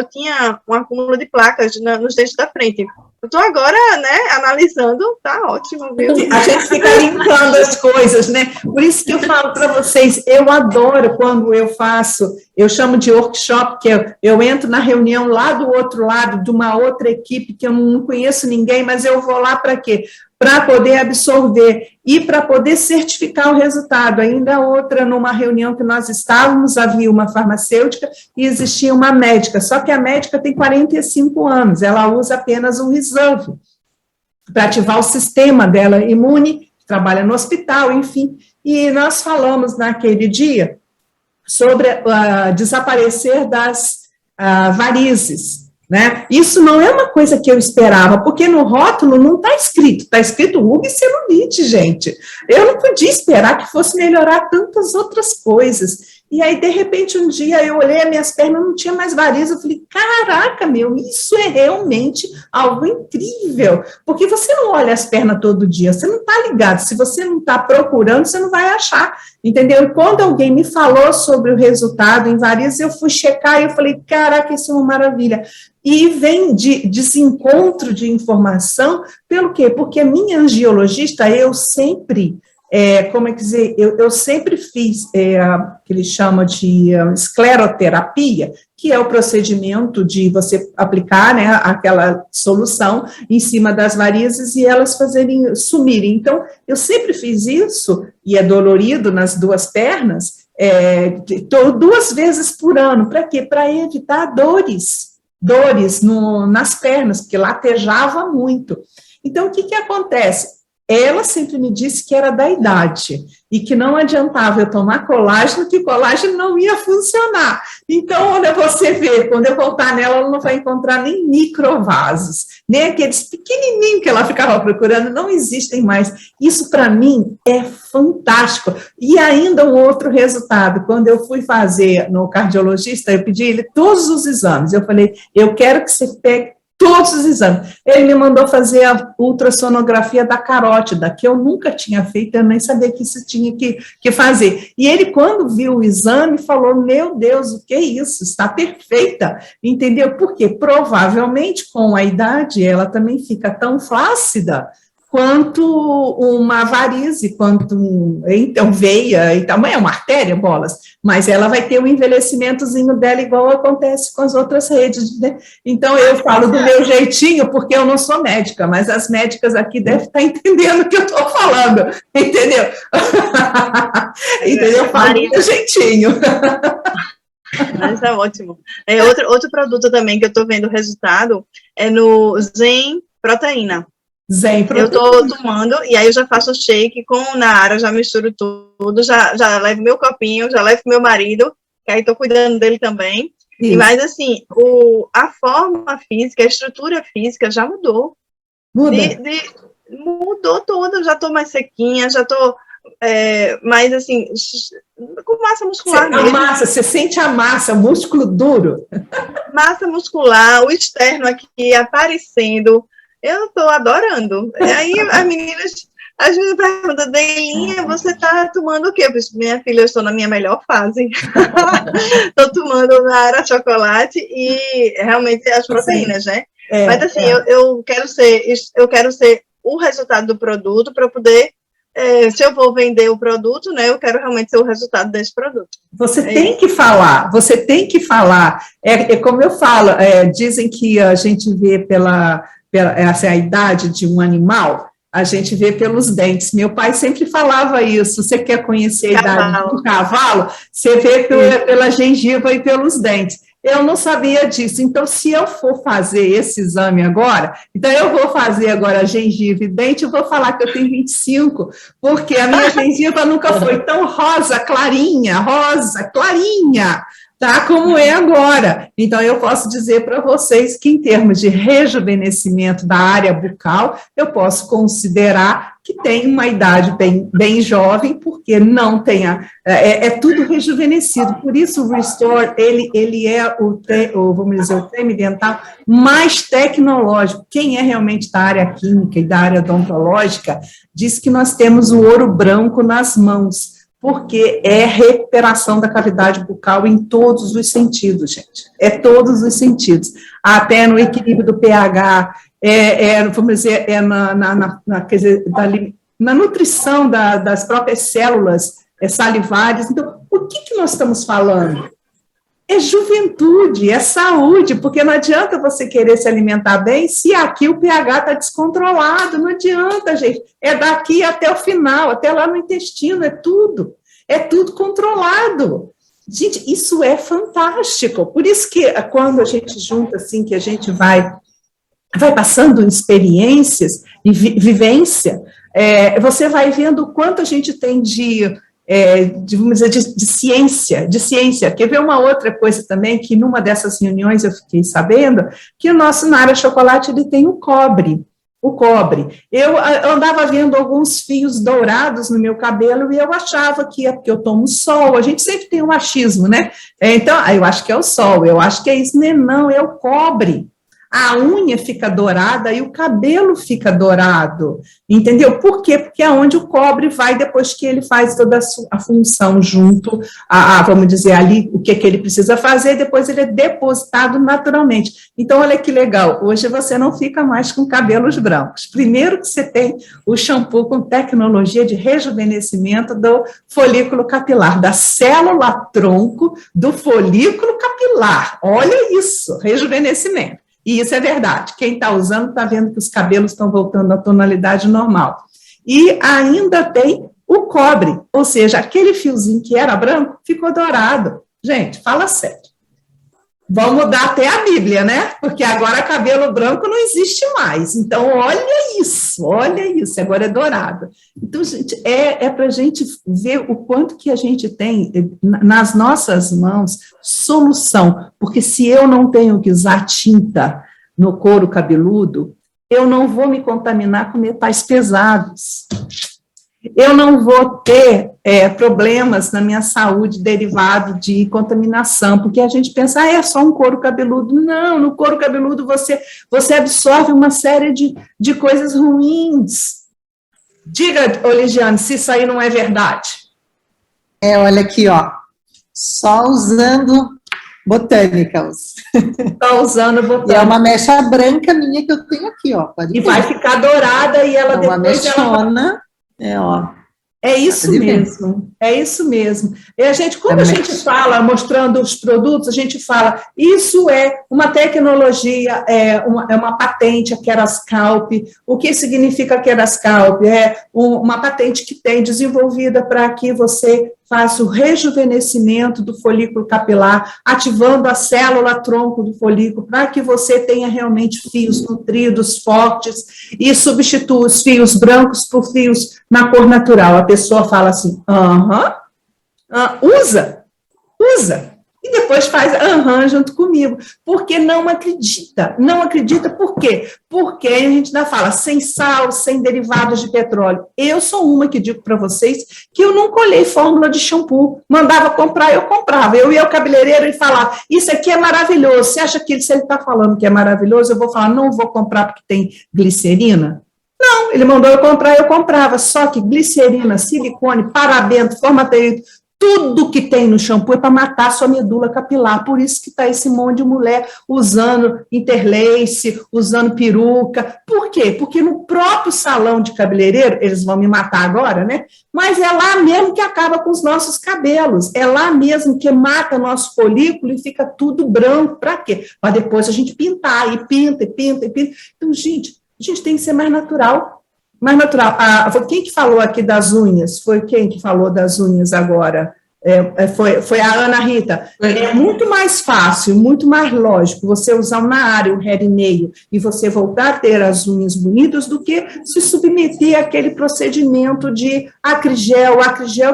tinha um acúmulo de placas nos dentes da frente. Eu estou agora, né, analisando, tá ótimo, viu? A gente fica linkando as coisas, né? Por isso que eu falo para vocês, eu adoro quando eu chamo de workshop, que eu entro na reunião lá do outro lado, de uma outra equipe, que eu não conheço ninguém, mas eu vou lá para quê? Para poder absorver e para poder certificar o resultado. Ainda outra, numa reunião que nós estávamos, havia uma farmacêutica e existia uma médica, só que a médica tem 45 anos, ela usa apenas um Reserve para ativar o sistema dela imune, trabalha no hospital, enfim, e nós falamos naquele dia sobre desaparecer das varizes, né? Isso não é uma coisa que eu esperava, porque no rótulo não está escrito ruga e celulite, gente. Eu não podia esperar que fosse melhorar tantas outras coisas. E aí, de repente, um dia eu olhei as minhas pernas, não tinha mais varizes, eu falei, caraca, meu, isso é realmente algo incrível, porque você não olha as pernas todo dia, você não está ligado, se você não está procurando, você não vai achar, entendeu? E quando alguém me falou sobre o resultado em varizes, eu fui checar e eu falei, caraca, isso é uma maravilha. E vem de desencontro de informação, pelo quê? Porque a minha angiologista, eu sempre... como é que dizer, eu sempre fiz que eles chamam de escleroterapia, que é o procedimento de você aplicar, né, aquela solução em cima das varizes e elas sumirem. Então, eu sempre fiz isso, e é dolorido nas duas pernas, 2 vezes por ano. Para quê? Para evitar dores nas pernas, porque latejava muito. Então, o que acontece? Ela sempre me disse que era da idade e que não adiantava eu tomar colágeno, que o colágeno não ia funcionar. Então, olha, você vê, quando eu voltar nela, ela não vai encontrar nem microvasos, nem aqueles pequenininhos que ela ficava procurando, não existem mais. Isso, para mim, é fantástico. E ainda um outro resultado, quando eu fui fazer no cardiologista, eu pedi ele todos os exames, eu falei, eu quero que você pegue todos os exames. Ele me mandou fazer a ultrassonografia da carótida, que eu nunca tinha feito, eu nem sabia que isso tinha que fazer. E ele, quando viu o exame, falou, meu Deus, o que é isso? Está perfeita, entendeu? Porque provavelmente, com a idade, ela também fica tão flácida quanto uma varize, então, veia, e também é uma artéria, bolas, mas ela vai ter um envelhecimentozinho dela igual acontece com as outras redes, né? Então, eu falo do meu jeitinho, porque eu não sou médica, mas as médicas aqui devem estar entendendo o que eu estou falando, entendeu? Entendeu? Eu falo do meu jeitinho. Mas é ótimo. Outro produto também que eu estou vendo o resultado é no Zen Proteína. Eu estou tomando, e aí eu já faço o shake com Nara, já misturo tudo, já levo meu copinho, já levo meu marido, que aí estou cuidando dele também. Mas, assim, a forma física, a estrutura física já mudou. Mudou toda, já estou mais sequinha, já estou mais, assim, com massa muscular mesmo. Você sente a massa, músculo duro. Massa muscular, o externo aqui aparecendo. Eu estou adorando. E aí as meninas perguntam, Delinha, você está tomando o quê? Eu disse, minha filha, eu estou na minha melhor fase. Estou tomando Nara chocolate e realmente as proteínas, né? Mas assim, eu quero ser o resultado do produto para poder, se eu vou vender o produto, né? Eu quero realmente ser o resultado desse produto. Você tem que falar. É como eu falo, dizem que a gente vê essa é a idade de um animal, a gente vê pelos dentes. Meu pai sempre falava isso, você quer conhecer a idade do cavalo, você vê pela gengiva e pelos dentes. Eu não sabia disso, então se eu for fazer esse exame agora, então eu vou fazer agora gengiva e dente, eu vou falar que eu tenho 25, porque a minha gengiva nunca foi tão rosa clarinha, tá como é agora. Então, eu posso dizer para vocês que, em termos de rejuvenescimento da área bucal, eu posso considerar que tem uma idade bem jovem, porque não tem tudo rejuvenescido. Por isso, o Restore, ele é vamos dizer, o creme dental mais tecnológico. Quem é realmente da área química e da área odontológica, diz que nós temos o ouro branco nas mãos, porque é recuperação da cavidade bucal em todos os sentidos, gente. Todos os sentidos. Até no equilíbrio do pH, vamos dizer, na nutrição das próprias células salivares. Então, o que nós estamos falando? É juventude, é saúde, porque não adianta você querer se alimentar bem se aqui o pH está descontrolado, não adianta, gente. É daqui até o final, até lá no intestino, é tudo controlado. Gente, isso é fantástico. Por isso que quando a gente junta, assim, que a gente vai passando experiências e vivência, você vai vendo o quanto a gente tem vamos dizer, de ciência. Quer ver uma outra coisa também, que numa dessas reuniões eu fiquei sabendo, que o nosso Nara Chocolate, ele tem o cobre. O cobre. Eu andava vendo alguns fios dourados no meu cabelo e eu achava que é porque eu tomo sol. A gente sempre tem um achismo, né? Então, eu acho que é o sol, eu acho que é isso. Não, é o cobre. A unha fica dourada e o cabelo fica dourado, entendeu? Por quê? Porque é onde o cobre vai depois que ele faz toda a função junto vamos dizer, ali, o que ele precisa fazer, depois ele é depositado naturalmente. Então, olha que legal, hoje você não fica mais com cabelos brancos. Primeiro que você tem o shampoo com tecnologia de rejuvenescimento do folículo capilar, da célula-tronco do folículo capilar. Olha isso, rejuvenescimento. E isso é verdade. Quem está usando está vendo que os cabelos estão voltando à tonalidade normal. E ainda tem o cobre, ou seja, aquele fiozinho que era branco ficou dourado. Gente, fala sério. Vão mudar até a Bíblia, né? Porque agora cabelo branco não existe mais. Então, olha isso, agora é dourado. Então, gente, é para a gente ver o quanto que a gente tem nas nossas mãos solução. Porque se eu não tenho que usar tinta no couro cabeludo, eu não vou me contaminar com metais pesados. Eu não vou ter problemas na minha saúde derivado de contaminação, porque a gente pensa, é só um couro cabeludo. Não, no couro cabeludo você absorve uma série de coisas ruins. Diga, Oligiane, se isso aí não é verdade. Olha aqui, ó, só usando Botanicals. Está usando Botanicals. E é uma mecha branca minha que eu tenho aqui, ó. E vai ficar dourada e ela depois... Uma mechona... É isso mesmo, é isso mesmo. E a gente, quando a gente fala, mostrando os produtos, a gente fala, isso é uma tecnologia, é uma patente, a Kerascalp. O que significa a Kerascalp? É uma patente que tem desenvolvida para que você faça o rejuvenescimento do folículo capilar, ativando a célula-tronco do folículo, para que você tenha realmente fios nutridos, fortes, e substitua os fios brancos por fios na cor natural. A pessoa fala assim, usa, e depois faz junto comigo, porque não acredita por quê? Porque a gente ainda fala, sem sal, sem derivados de petróleo. Eu sou uma que digo para vocês que eu nunca olhei fórmula de shampoo, mandava comprar, eu comprava, eu ia ao cabeleireiro e falava, isso aqui é maravilhoso, você acha que se ele está falando que é maravilhoso, eu vou falar, não vou comprar porque tem glicerina? Não, ele mandou eu comprar, eu comprava, só que glicerina, silicone, parabento, formaldeído, tudo que tem no shampoo é para matar a sua medula capilar, por isso que está esse monte de mulher usando interlace, usando peruca. Por quê? Porque no próprio salão de cabeleireiro, eles vão me matar agora, né? Mas é lá mesmo que acaba com os nossos cabelos, é lá mesmo que mata nosso folículo e fica tudo branco. Para quê? Para depois a gente pintar, e pinta. Então, gente, a gente tem que ser mais natural. Mais natural. Quem que falou aqui das unhas? Foi quem que falou das unhas agora? Foi a Ana Rita. É muito mais fácil, muito mais lógico você usar na área o hair nail e você voltar a ter as unhas bonitas do que se submeter àquele procedimento de acrigel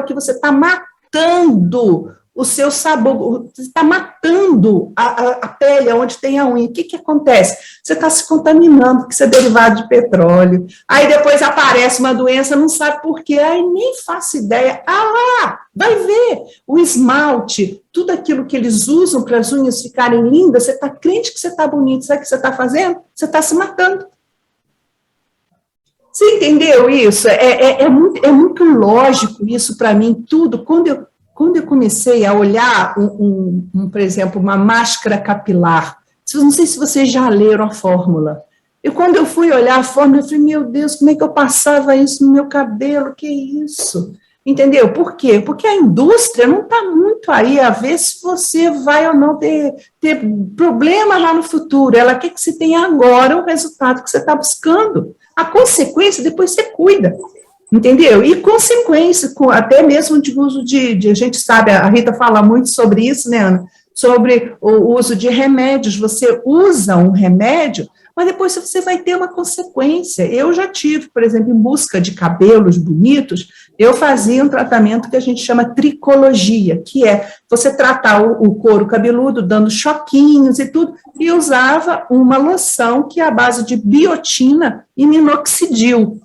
que você está matando o seu sabor, você está matando a pele onde tem a unha. O que acontece? Você está se contaminando, porque você é derivado de petróleo. Aí depois aparece uma doença, não sabe por quê, aí nem faço ideia. Vai ver o esmalte, tudo aquilo que eles usam para as unhas ficarem lindas, você está crente que você está bonito, sabe o que você está fazendo? Você está se matando. Você entendeu isso? É muito lógico isso para mim, tudo. Quando eu comecei a olhar, por exemplo, uma máscara capilar, não sei se vocês já leram a fórmula. Quando eu fui olhar a fórmula, eu falei, meu Deus, como é que eu passava isso no meu cabelo? Que isso? Entendeu? Por quê? Porque a indústria não está muito aí a ver se você vai ou não ter problemas lá no futuro. Ela quer que você tenha agora o resultado que você está buscando. A consequência, depois você cuida. Entendeu? E consequência, até mesmo de uso a gente sabe, a Rita fala muito sobre isso, né, Ana? Sobre o uso de remédios. Você usa um remédio, mas depois você vai ter uma consequência. Eu já tive, por exemplo, em busca de cabelos bonitos, Eu fazia um tratamento que a gente chama tricologia, que é você tratar o couro cabeludo, dando choquinhos e tudo, e usava uma loção que é a base de biotina e minoxidil.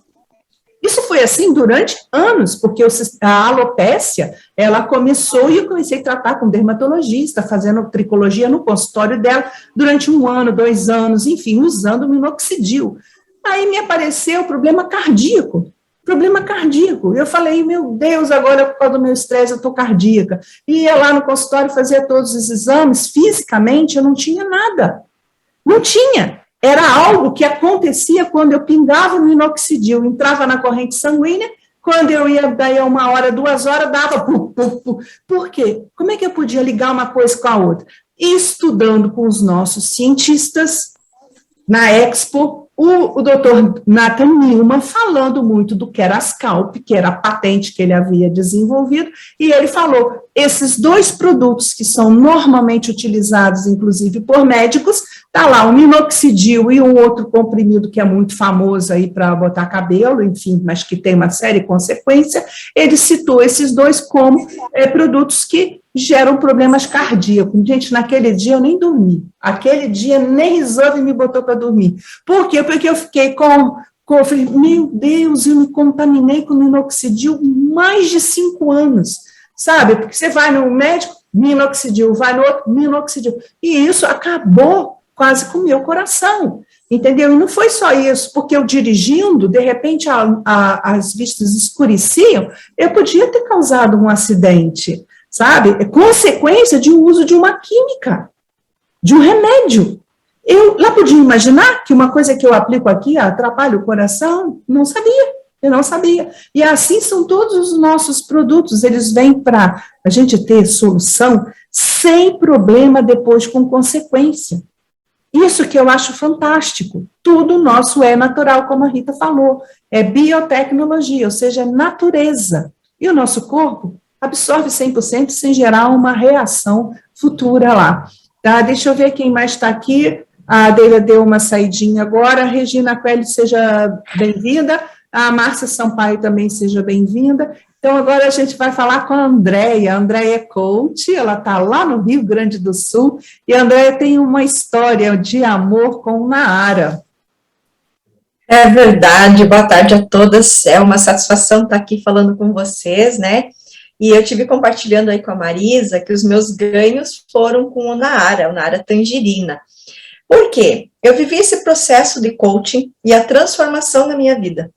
Isso foi assim durante anos, porque a alopécia, ela começou e eu comecei a tratar com dermatologista, fazendo tricologia no consultório dela durante 1 ano, 2 anos, enfim, usando o minoxidil. Aí me apareceu problema cardíaco. Eu falei, meu Deus, agora por causa do meu estresse eu estou cardíaca. Ia lá no consultório, fazia todos os exames, fisicamente eu não tinha nada. Não tinha. Era algo que acontecia quando eu pingava o minoxidil, entrava na corrente sanguínea, quando eu ia daí a 1 hora, 2 horas, dava puf, puf, puf. Por quê? Como é que eu podia ligar uma coisa com a outra? Estudando com os nossos cientistas, na Expo, o doutor Nathan Newman falando muito do Kerascalp, que era a patente que ele havia desenvolvido, e ele falou, esses 2 produtos que são normalmente utilizados, inclusive por médicos, tá lá o minoxidil e um outro comprimido que é muito famoso aí para botar cabelo, enfim, mas que tem uma série de consequências, ele citou esses 2 como produtos que geram problemas cardíacos. Gente, naquele dia eu nem dormi. Aquele dia nem exame me botou para dormir. Por quê? Porque eu fiquei eu falei, meu Deus, eu me contaminei com minoxidil mais de 5 anos, sabe? Porque você vai no médico, minoxidil, vai no outro, minoxidil. E isso acabou quase com o meu coração, entendeu? E não foi só isso, porque eu dirigindo, de repente as vistas escureciam, eu podia ter causado um acidente, sabe? É consequência de um uso de uma química, de um remédio. Eu lá podia imaginar que uma coisa que eu aplico aqui atrapalha o coração? Eu não sabia. E assim são todos os nossos produtos, eles vêm para a gente ter solução sem problema depois com consequência. Isso que eu acho fantástico. Tudo nosso é natural, como a Rita falou. É biotecnologia, ou seja, natureza. E o nosso corpo absorve 100% sem gerar uma reação futura lá. Tá? Deixa eu ver quem mais está aqui. A Deila deu uma saidinha agora. A Regina Coelho, seja bem-vinda. A Márcia Sampaio também seja bem-vinda. Então, agora a gente vai falar com a Andréia. A Andréia é coach, ela está lá no Rio Grande do Sul, e a Andréia tem uma história de amor com Naara. É verdade, boa tarde a todas, é uma satisfação estar aqui falando com vocês, né? E eu tive compartilhando aí com a Marisa que os meus ganhos foram com o Naara Tangerina. Por quê? Eu vivi esse processo de coaching e a transformação na minha vida.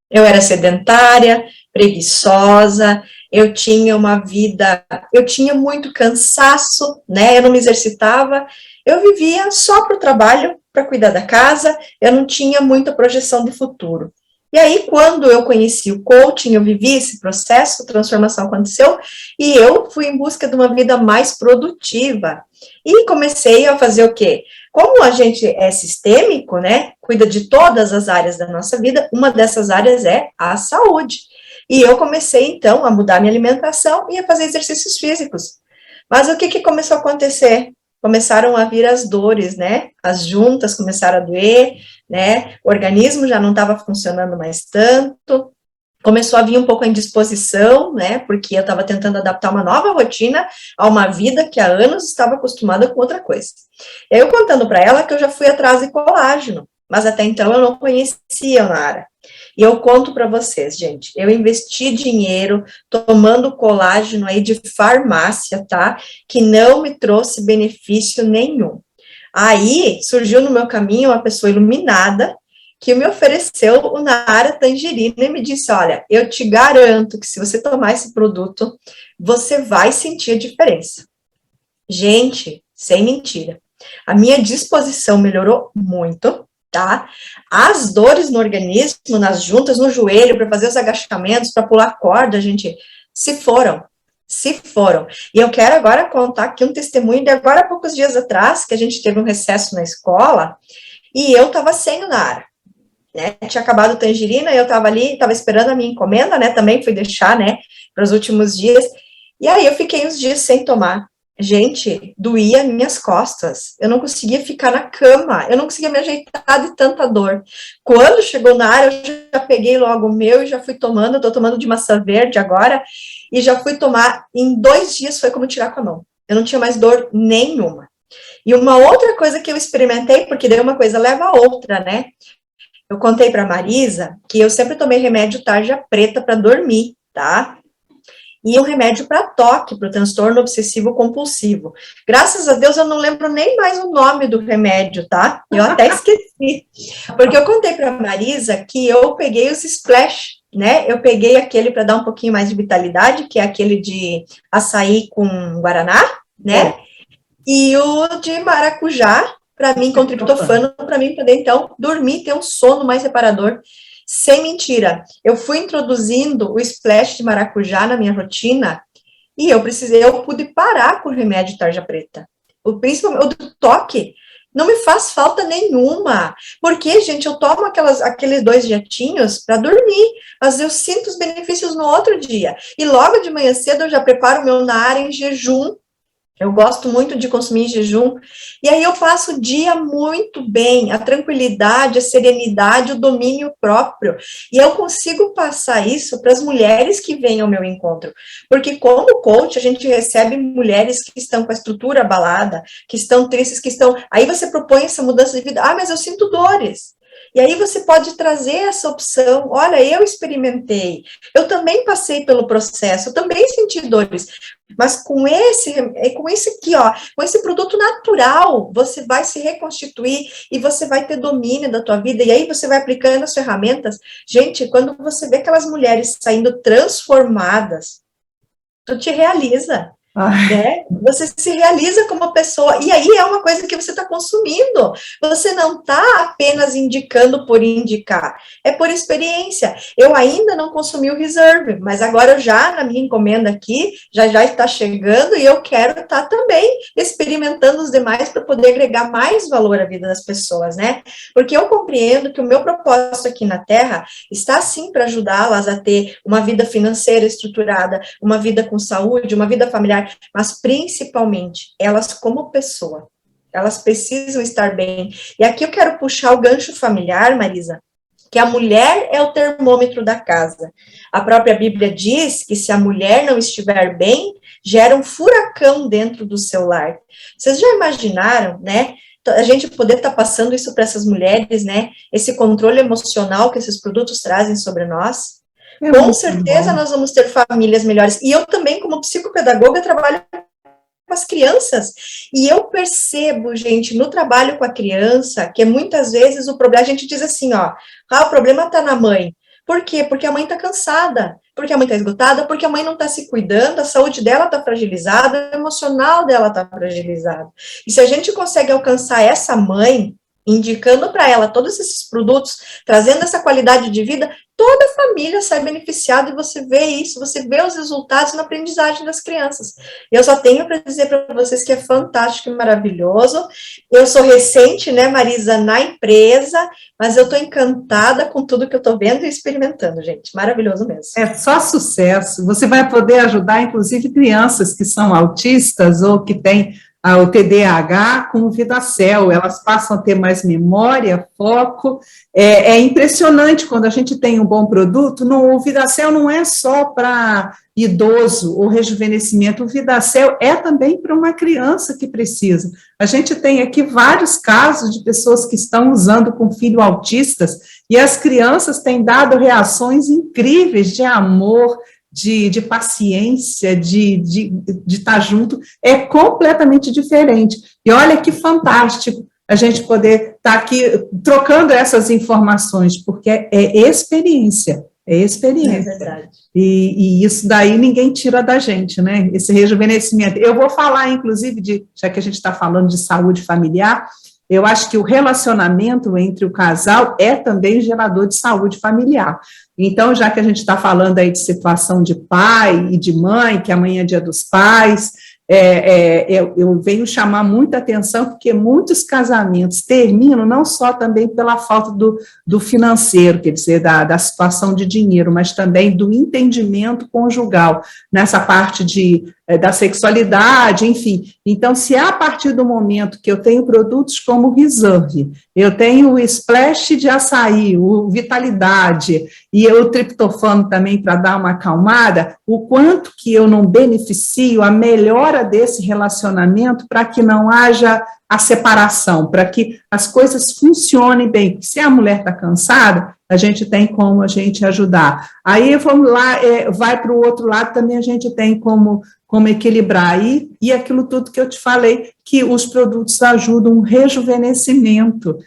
Eu era sedentária, preguiçosa, eu tinha uma vida, eu tinha muito cansaço, né, eu não me exercitava, eu vivia só para o trabalho, para cuidar da casa, eu não tinha muita projeção de futuro. E aí, quando eu conheci o coaching, eu vivi esse processo, a transformação aconteceu, e eu fui em busca de uma vida mais produtiva. E comecei a fazer o quê? Como a gente é sistêmico, né, cuida de todas as áreas da nossa vida, uma dessas áreas é a saúde. E eu comecei, então, a mudar minha alimentação e a fazer exercícios físicos. Mas o que começou a acontecer? Começaram a vir as dores, né? As juntas começaram a doer, né? O organismo já não estava funcionando mais tanto. Começou a vir um pouco a indisposição, né? Porque eu estava tentando adaptar uma nova rotina a uma vida que há anos estava acostumada com outra coisa. E aí eu contando para ela que eu já fui atrás de colágeno, mas até então eu não conhecia a Naara. E eu conto para vocês, gente, eu investi dinheiro tomando colágeno aí de farmácia, tá? Que não me trouxe benefício nenhum. Aí surgiu no meu caminho uma pessoa iluminada que me ofereceu o Naara Tangerina e me disse, olha, eu te garanto que se você tomar esse produto, você vai sentir a diferença. Gente, sem mentira, a minha disposição melhorou muito, tá? As dores no organismo, nas juntas, no joelho, para fazer os agachamentos, para pular corda, gente, se foram. E eu quero agora contar aqui um testemunho de agora há poucos dias atrás, que a gente teve um recesso na escola, e eu estava sem o Naara, né? Tinha acabado o Tangerina, eu estava ali, estava esperando a minha encomenda, né? Também fui deixar, né, para os últimos dias, e aí eu fiquei uns dias sem tomar. gente, doía minhas costas, eu não conseguia ficar na cama, eu não conseguia me ajeitar de tanta dor. Quando chegou na área, eu já peguei logo o meu e já fui tomando, estou tomando de maçã verde agora, e já fui tomar, em 2 dias foi como tirar com a mão, eu não tinha mais dor nenhuma. E uma outra coisa que eu experimentei, porque daí uma coisa leva a outra, né? Eu contei para a Marisa que eu sempre tomei remédio tarja preta para dormir, tá? E um remédio para toque, para o transtorno obsessivo compulsivo. Graças a Deus eu não lembro nem mais o nome do remédio, tá? Eu até esqueci. Porque eu contei para a Marisa que eu peguei os splash, né? Eu peguei aquele para dar um pouquinho mais de vitalidade, que é aquele de açaí com guaraná, né? E o de maracujá, para mim, com triptofano, para mim poder, então, dormir, ter um sono mais reparador. Sem mentira, eu fui introduzindo o splash de maracujá na minha rotina e eu pude parar com o remédio tarja preta. Principalmente o do toque, não me faz falta nenhuma. Porque, gente, eu tomo aqueles 2 jetinhos para dormir, mas eu sinto os benefícios no outro dia. E logo de manhã cedo eu já preparo o meu nara em jejum. Eu gosto muito de consumir em jejum, e aí eu passo o dia muito bem, a tranquilidade, a serenidade, o domínio próprio, e eu consigo passar isso para as mulheres que vêm ao meu encontro, porque como coach, a gente recebe mulheres que estão com a estrutura abalada, que estão tristes, aí você propõe essa mudança de vida, mas eu sinto dores, e aí você pode trazer essa opção, olha, eu experimentei, eu também passei pelo processo, eu também senti dores, mas com esse aqui, ó, com esse produto natural, você vai se reconstituir e você vai ter domínio da tua vida, e aí você vai aplicando as ferramentas. Gente, quando você vê aquelas mulheres saindo transformadas, tu te realiza. Né? Você se realiza como pessoa, e aí é uma coisa que você está consumindo, você não está apenas indicando por indicar, é por experiência. Eu ainda não consumi o Reserve, mas agora eu já, na minha encomenda aqui, já está chegando, e eu quero estar também experimentando os demais para poder agregar mais valor à vida das pessoas, né? Porque eu compreendo que o meu propósito aqui na Terra está sim para ajudá-las a ter uma vida financeira estruturada, uma vida com saúde, uma vida familiar, mas principalmente elas como pessoa, elas precisam estar bem. E aqui eu quero puxar o gancho familiar, Marisa, que a mulher é o termômetro da casa. A própria Bíblia diz que se a mulher não estiver bem, gera um furacão dentro do seu lar. Vocês já imaginaram, né? A gente poder estar passando isso para essas mulheres, né? Esse controle emocional que esses produtos trazem sobre nós. Com certeza nós vamos ter famílias melhores. E eu também, como psicopedagoga, trabalho com as crianças. E eu percebo, gente, no trabalho com a criança, que muitas vezes o problema, a gente diz assim, ó, o problema está na mãe. Por quê? Porque a mãe está cansada, porque a mãe está esgotada, porque a mãe não está se cuidando, a saúde dela está fragilizada, o emocional dela está fragilizado. E se a gente consegue alcançar essa mãe, indicando para ela todos esses produtos, trazendo essa qualidade de vida, toda a família sai beneficiada, e você vê isso, você vê os resultados na aprendizagem das crianças. Eu só tenho para dizer para vocês que é fantástico e maravilhoso. Eu sou recente, né, Marisa, na empresa, mas eu estou encantada com tudo que eu estou vendo e experimentando, gente. Maravilhoso mesmo. É só sucesso. Você vai poder ajudar, inclusive, crianças que são autistas ou que têm o TDAH com o VidaCell, elas passam a ter mais memória, foco. É impressionante quando a gente tem um bom produto. O VidaCell não é só para idoso ou rejuvenescimento, o VidaCell é também para uma criança que precisa. A gente tem aqui vários casos de pessoas que estão usando com filhos autistas, e as crianças têm dado reações incríveis de amor, de paciência, de estar junto, é completamente diferente. E olha que fantástico a gente poder estar aqui trocando essas informações, porque é experiência. É experiência. É verdade. E isso daí ninguém tira da gente, né? Esse rejuvenescimento. Eu vou falar, inclusive, já que a gente está falando de saúde familiar, eu acho que o relacionamento entre o casal é também gerador de saúde familiar. Então, já que a gente está falando aí de situação de pai e de mãe, que amanhã é dia dos pais, eu venho chamar muita atenção, porque muitos casamentos terminam não só também pela falta do financeiro, quer dizer, da situação de dinheiro, mas também do entendimento conjugal, nessa parte de da sexualidade, enfim. Então, se a partir do momento que eu tenho produtos como o Reserve, eu tenho o Splash de açaí, o Vitalidade, e o triptofano também para dar uma acalmada, o quanto que eu não beneficio a melhora desse relacionamento para que não haja a separação, para que as coisas funcionem bem. Porque se a mulher está cansada, a gente tem como a gente ajudar. Aí vamos lá, vai para o outro lado, também a gente tem como equilibrar aí, e aquilo tudo que eu te falei, que os produtos ajudam o rejuvenescimento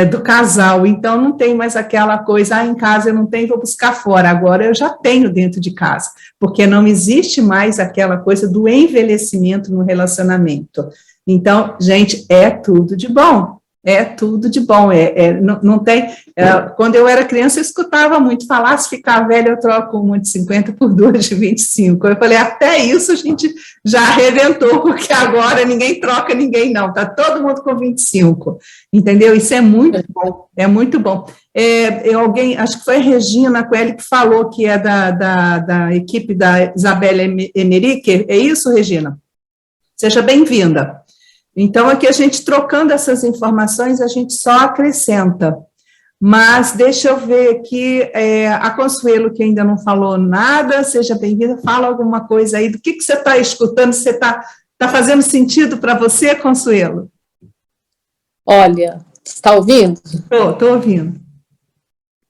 do casal. Então, não tem mais aquela coisa, em casa eu não tenho, vou buscar fora, agora eu já tenho dentro de casa, porque não existe mais aquela coisa do envelhecimento no relacionamento. Então, gente, é tudo de bom. É tudo de bom, não tem... quando eu era criança, eu escutava muito falar, se ficar velha, eu troco uma de 50 por duas de 25. Eu falei, até isso a gente já arrebentou, porque agora ninguém troca ninguém, não, está todo mundo com 25, entendeu? Isso é muito bom, é muito bom. Alguém, acho que foi a Regina Coelho que falou que é da equipe da Isabela Emerick, é isso, Regina? Seja bem-vinda. Então, aqui a gente trocando essas informações, a gente só acrescenta. Mas deixa eu ver aqui, a Consuelo, que ainda não falou nada, seja bem-vinda, fala alguma coisa aí, do que você está escutando, você está fazendo sentido para você, Consuelo? Olha, você está ouvindo? Estou ouvindo.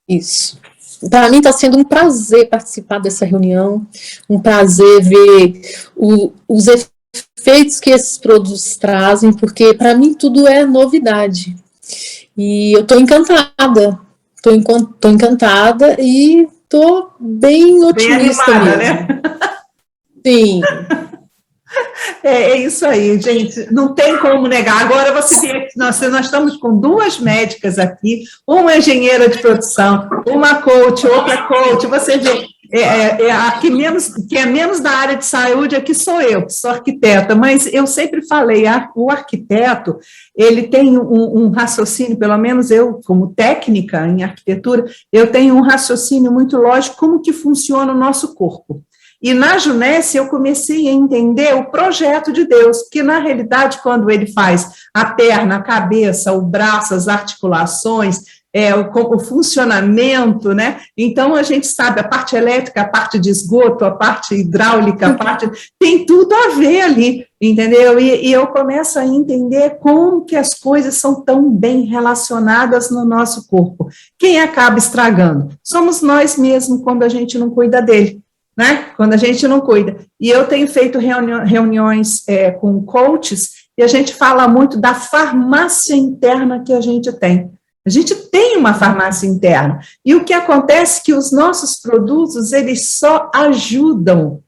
Isso. Para mim está sendo um prazer participar dessa reunião, um prazer ver os efeitos que esses produtos trazem, porque para mim tudo é novidade. E eu estou encantada, estou encantada e estou bem otimista bem animada, mesmo. Né? Sim. É isso aí, gente, não tem como negar. Agora você vê que nós estamos com duas médicas aqui, uma engenheira de produção, uma coach, outra coach, você vê, a que é menos da área de saúde aqui sou eu, que sou arquiteta, mas eu sempre falei, o arquiteto, ele tem um raciocínio, pelo menos eu, como técnica em arquitetura, eu tenho um raciocínio muito lógico como que funciona o nosso corpo. E na Junesse eu comecei a entender o projeto de Deus, porque na realidade quando ele faz a perna, a cabeça, o braço, as articulações, o funcionamento, né? Então a gente sabe a parte elétrica, a parte de esgoto, a parte hidráulica, tem tudo a ver ali, entendeu? E eu começo a entender como que as coisas são tão bem relacionadas no nosso corpo. Quem acaba estragando? Somos nós mesmos quando a gente não cuida dele. Né? Quando a gente não cuida. E eu tenho feito reuniões com coaches e a gente fala muito da farmácia interna que a gente tem. A gente tem uma farmácia interna. E o que acontece é que os nossos produtos, eles só ajudam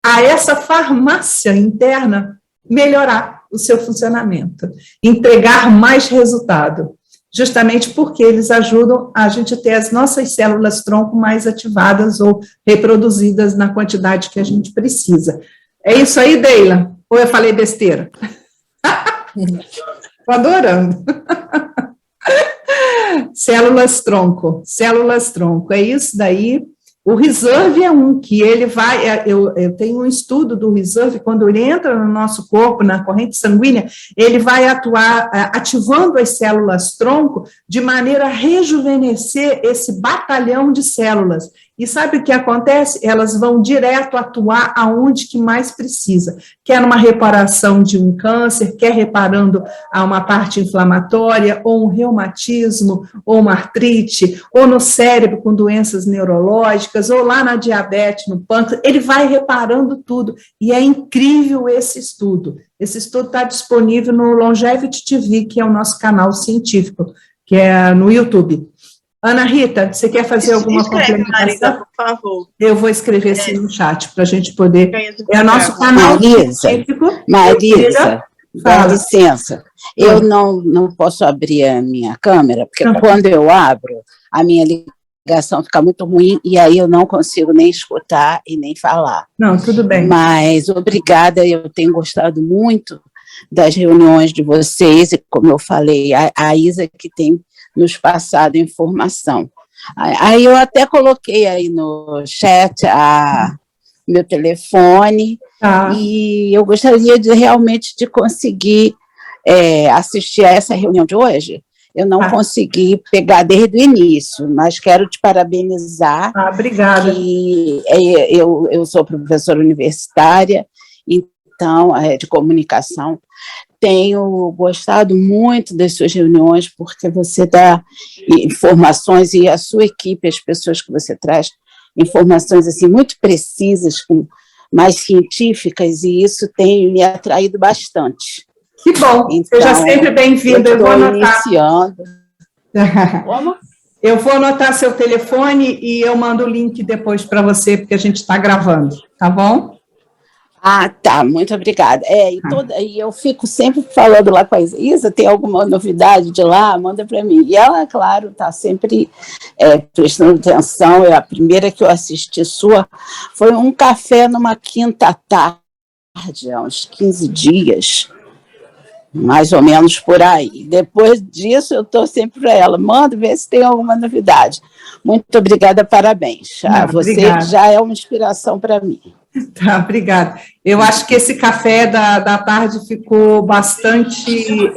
a essa farmácia interna melhorar o seu funcionamento, entregar mais resultado. Justamente porque eles ajudam a gente ter as nossas células tronco mais ativadas ou reproduzidas na quantidade que a gente precisa. É isso aí, Deila? Ou eu falei besteira? Estou adorando. Células tronco, é isso daí. O Reserve é um que ele vai, eu tenho um estudo do Reserve, quando ele entra no nosso corpo, na corrente sanguínea, ele vai atuar ativando as células tronco de maneira a rejuvenescer esse batalhão de células. E sabe o que acontece? Elas vão direto atuar aonde que mais precisa. Quer numa reparação de um câncer, quer reparando a uma parte inflamatória, ou um reumatismo, ou uma artrite, ou no cérebro com doenças neurológicas, ou lá na diabetes, no pâncreas, ele vai reparando tudo. E é incrível esse estudo. Esse estudo está disponível no Longevity TV, que é o nosso canal científico, que é no YouTube. Ana Rita, você quer fazer alguma complementação? Marisa, por favor. Eu vou escrever assim no chat, para a gente poder... É o nosso canal científico. Marisa, dá licença. Eu não posso abrir a minha câmera, porque quando eu abro, a minha ligação fica muito ruim, e aí eu não consigo nem escutar e nem falar. Não, tudo bem. Mas obrigada, eu tenho gostado muito das reuniões de vocês, e como eu falei, a Isa que tem nos passado informação. Aí eu até coloquei aí no chat meu telefone, e eu gostaria realmente de conseguir assistir a essa reunião de hoje. Eu não consegui pegar desde o início, mas quero te parabenizar. Obrigada. Eu sou professora universitária, então, de comunicação. Tenho gostado muito das suas reuniões, porque você dá informações, e a sua equipe, as pessoas que você traz, informações assim, muito precisas, mais científicas, e isso tem me atraído bastante. Que bom, então, seja sempre bem-vinda. Eu vou anotar. Iniciando. Como? Eu vou anotar seu telefone e eu mando o link depois para você, porque a gente está gravando, tá bom? Ah, tá, muito obrigada. E eu fico sempre falando lá com a Isa, tem alguma novidade de lá, manda para mim. E ela, claro, está sempre prestando atenção. A primeira que eu assisti sua foi um café numa quinta-tarde, há uns 15 dias, mais ou menos por aí. Depois disso, eu estou sempre para ela, manda ver se tem alguma novidade. Muito obrigada, parabéns. Você obrigada. Já é uma inspiração para mim. Tá, obrigada. Eu acho que esse café da tarde ficou bastante,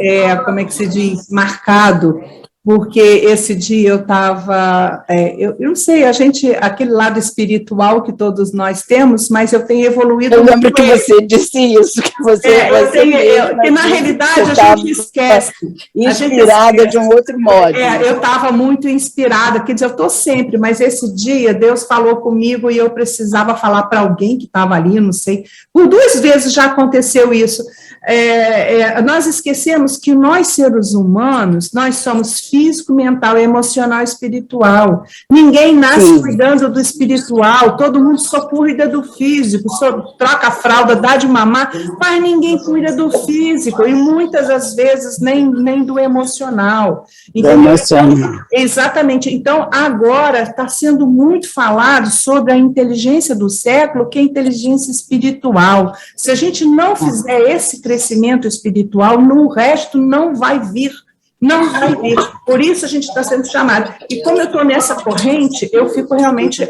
como é que se diz, marcado, porque esse dia eu estava, eu não sei, aquele lado espiritual que todos nós temos, mas eu tenho evoluído. Eu lembro que você disse isso, que que na realidade a gente esquece. Inspirada de um outro modo. Eu estava muito inspirada, quer dizer, eu estou sempre, mas esse dia Deus falou comigo e eu precisava falar para alguém que estava ali, não sei, por 2 vezes já aconteceu isso. Nós esquecemos que nós, seres humanos, nós somos físico, mental, emocional e espiritual. Ninguém nasce cuidando do espiritual, todo mundo só cuida do físico, só troca a fralda, dá de mamar, mas ninguém cuida do físico, e muitas das vezes nem do emocional. Então, exatamente. Então, agora está sendo muito falado sobre a inteligência do século, que é a inteligência espiritual. Se a gente não fizer esse crescimento espiritual, no resto não vai vir. Não vai vir. Por isso a gente está sendo chamado. E como eu estou nessa corrente, eu fico realmente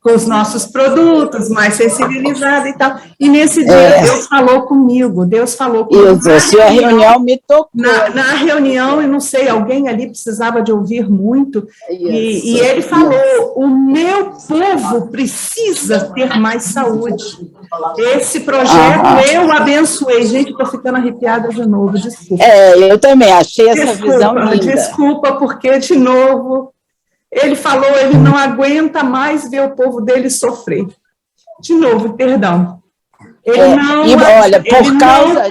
com os nossos produtos, mais sensibilizada e tal. E nesse dia Deus falou comigo. A sua reunião me tocou. Na reunião, eu não sei, alguém ali precisava de ouvir muito, e ele falou, o meu povo precisa ter mais saúde. Esse projeto eu abençoei. Gente, estou ficando arrepiada de novo, desculpa. Eu também achei essa visão linda. Desculpa, porque, de novo, ele falou, ele não aguenta mais ver o povo dele sofrer. De novo, perdão. Ele não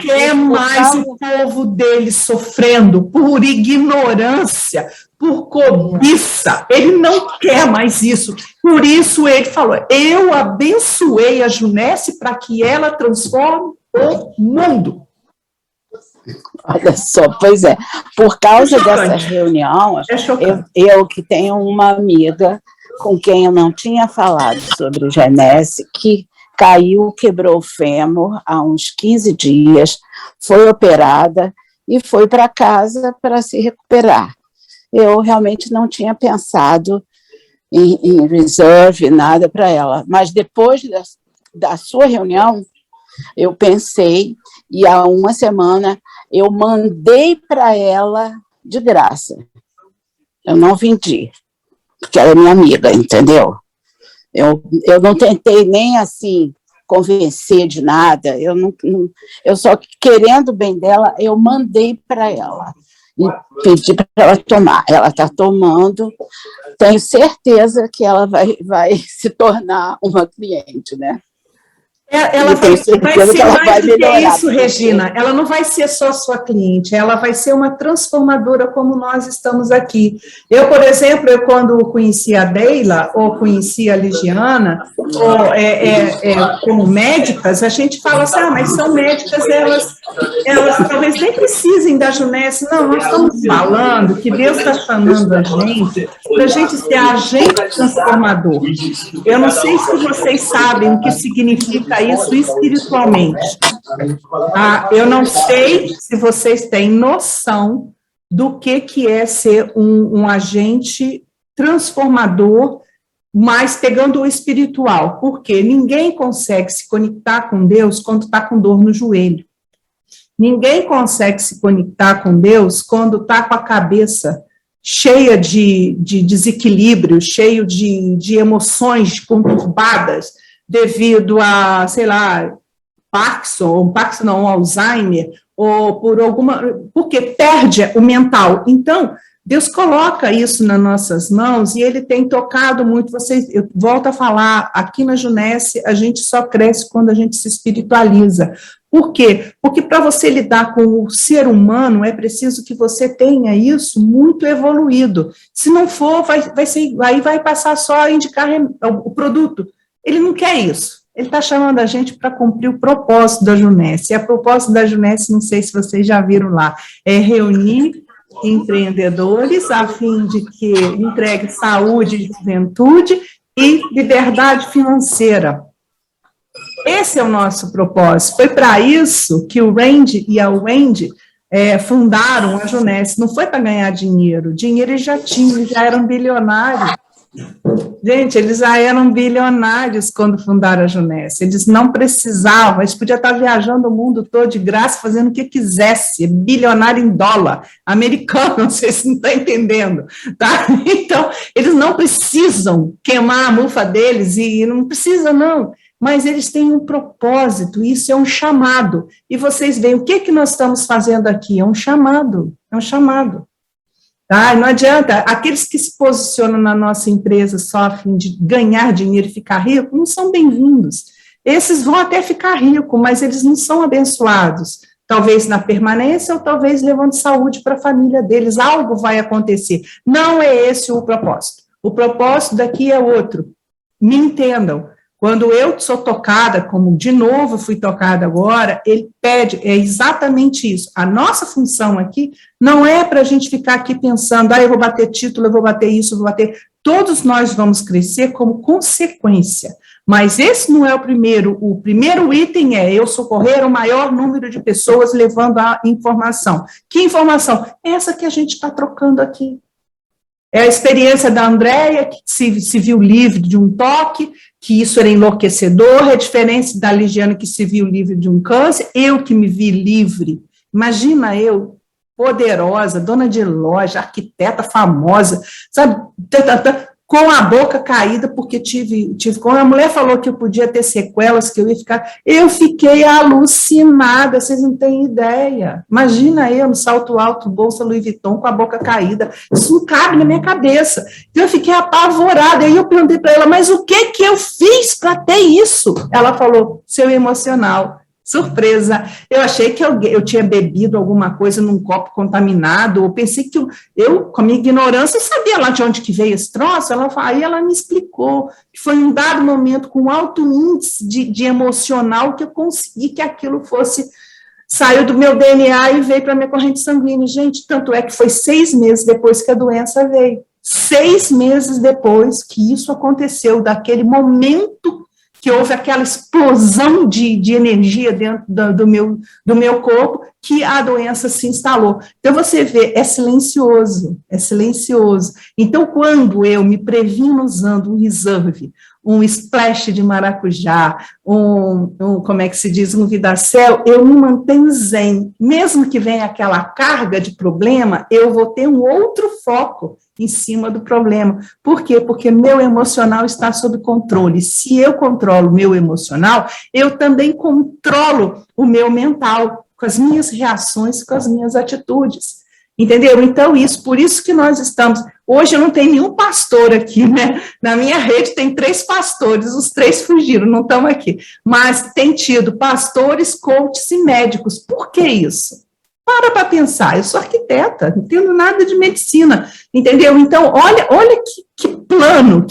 quer mais o povo dele sofrendo por ignorância, por cobiça. Ele não quer mais isso. Por isso ele falou, eu abençoei a Junesse para que ela transforme o mundo. Olha só, pois é. Por causa dessa reunião, eu que tenho uma amiga com quem eu não tinha falado sobre o Genesse, que caiu, quebrou o fêmur há uns 15 dias, foi operada e foi para casa para se recuperar. Eu realmente não tinha pensado em reserve, nada para ela, mas depois da sua reunião, eu pensei, e há uma semana eu mandei para ela de graça. Eu não vendi, porque ela é minha amiga, entendeu? Eu não tentei nem assim convencer de nada, eu só querendo o bem dela, eu mandei para ela e pedi para ela tomar. Ela está tomando, tenho certeza que ela vai se tornar uma cliente, né? Ela vai ser mais do que isso, Regina. Ela não vai ser só sua cliente, ela vai ser uma transformadora como nós estamos aqui. Eu, por exemplo, quando conheci a Deila, ou conheci a Ligiana, como médicas, a gente fala assim, mas são médicas, elas talvez nem precisem da Junesse. Não, nós estamos falando que Deus está chamando a gente para a gente ser agente transformador. Eu não sei se vocês sabem o que significa isso espiritualmente. Eu não sei se vocês têm noção do que é ser um agente transformador mas pegando o espiritual, porque ninguém consegue se conectar com Deus quando está com dor no joelho. Ninguém consegue se conectar com Deus quando está com a cabeça cheia de desequilíbrio, cheio de emoções conturbadas, devido a, sei lá, Parkinson não, Alzheimer, ou porque perde o mental. Então, Deus coloca isso nas nossas mãos e Ele tem tocado muito vocês. Eu volto a falar, aqui na Junesse, a gente só cresce quando a gente se espiritualiza. Por quê? Porque para você lidar com o ser humano, é preciso que você tenha isso muito evoluído. Se não for, aí vai passar só a indicar o produto. Ele não quer isso. Ele está chamando a gente para cumprir o propósito da Junesse. E a propósito da Junesse, não sei se vocês já viram lá, é reunir empreendedores a fim de que entregue saúde e juventude e liberdade financeira. Esse é o nosso propósito. Foi para isso que o Randy e a Wendy fundaram a Junesse. Não foi para ganhar dinheiro. Dinheiro eles já tinham, eles já eram bilionários. Gente, eles já eram bilionários quando fundaram a Junesse. Eles não precisavam, eles podiam estar viajando o mundo todo de graça, fazendo o que quisesse, bilionário em dólar, americano, vocês não estão entendendo, tá? Então, eles não precisam queimar a mufa deles, e não precisa, não. Mas eles têm um propósito, isso é um chamado. E vocês veem, o que nós estamos fazendo aqui? É um chamado, é um chamado. Tá? Não adianta, aqueles que se posicionam na nossa empresa só a fim de ganhar dinheiro e ficar rico, não são bem-vindos. Esses vão até ficar ricos, mas eles não são abençoados. Talvez na permanência ou talvez levando saúde para a família deles. Algo vai acontecer. Não é esse o propósito. O propósito daqui é outro. Me entendam. Quando eu sou tocada, como de novo fui tocada agora, ele pede, é exatamente isso. A nossa função aqui não é para a gente ficar aqui pensando, eu vou bater título, eu vou bater isso, eu vou bater... Todos nós vamos crescer como consequência, mas esse não é o primeiro. O primeiro item é eu socorrer o maior número de pessoas levando a informação. Que informação? Essa que a gente está trocando aqui. É a experiência da Andréia, que se viu livre de um toque, que isso era enlouquecedor, é a diferença da Ligiana, que se viu livre de um câncer, eu que me vi livre. Imagina eu, poderosa, dona de loja, arquiteta famosa, sabe, com a boca caída, porque quando a mulher falou que eu podia ter sequelas, que eu ia ficar, eu fiquei alucinada, vocês não têm ideia. Imagina eu no salto alto, bolsa Louis Vuitton, com a boca caída, isso não cabe na minha cabeça. Então eu fiquei apavorada, aí eu perguntei para ela, mas o que eu fiz para ter isso? Ela falou, seu emocional. Surpresa, eu achei que eu tinha bebido alguma coisa num copo contaminado, eu pensei que eu, com a minha ignorância, sabia lá de onde que veio esse troço, aí ela me explicou, que foi um dado momento com alto índice de emocional que eu consegui que aquilo saiu do meu DNA e veio para a minha corrente sanguínea, gente, tanto é que foi 6 meses depois que a doença veio, 6 meses depois que isso aconteceu, daquele momento que houve aquela explosão de energia dentro do meu corpo, que a doença se instalou. Então, você vê, é silencioso, é silencioso. Então, quando eu me previno usando um reserve, um splash de maracujá, como é que se diz, um Vidacel, eu me mantenho zen. Mesmo que venha aquela carga de problema, eu vou ter um outro foco em cima do problema. Por quê? Porque meu emocional está sob controle. Se eu controlo o meu emocional, eu também controlo o meu mental, com as minhas reações, com as minhas atitudes. Entendeu? Então, por isso que nós estamos... Hoje eu não tenho nenhum pastor aqui, né? Na minha rede tem 3 pastores, os 3 fugiram, não estão aqui. Mas tem tido pastores, coaches e médicos. Por que isso? Para pensar, eu sou arquiteta, não entendo nada de medicina, entendeu? Então, olha que plano.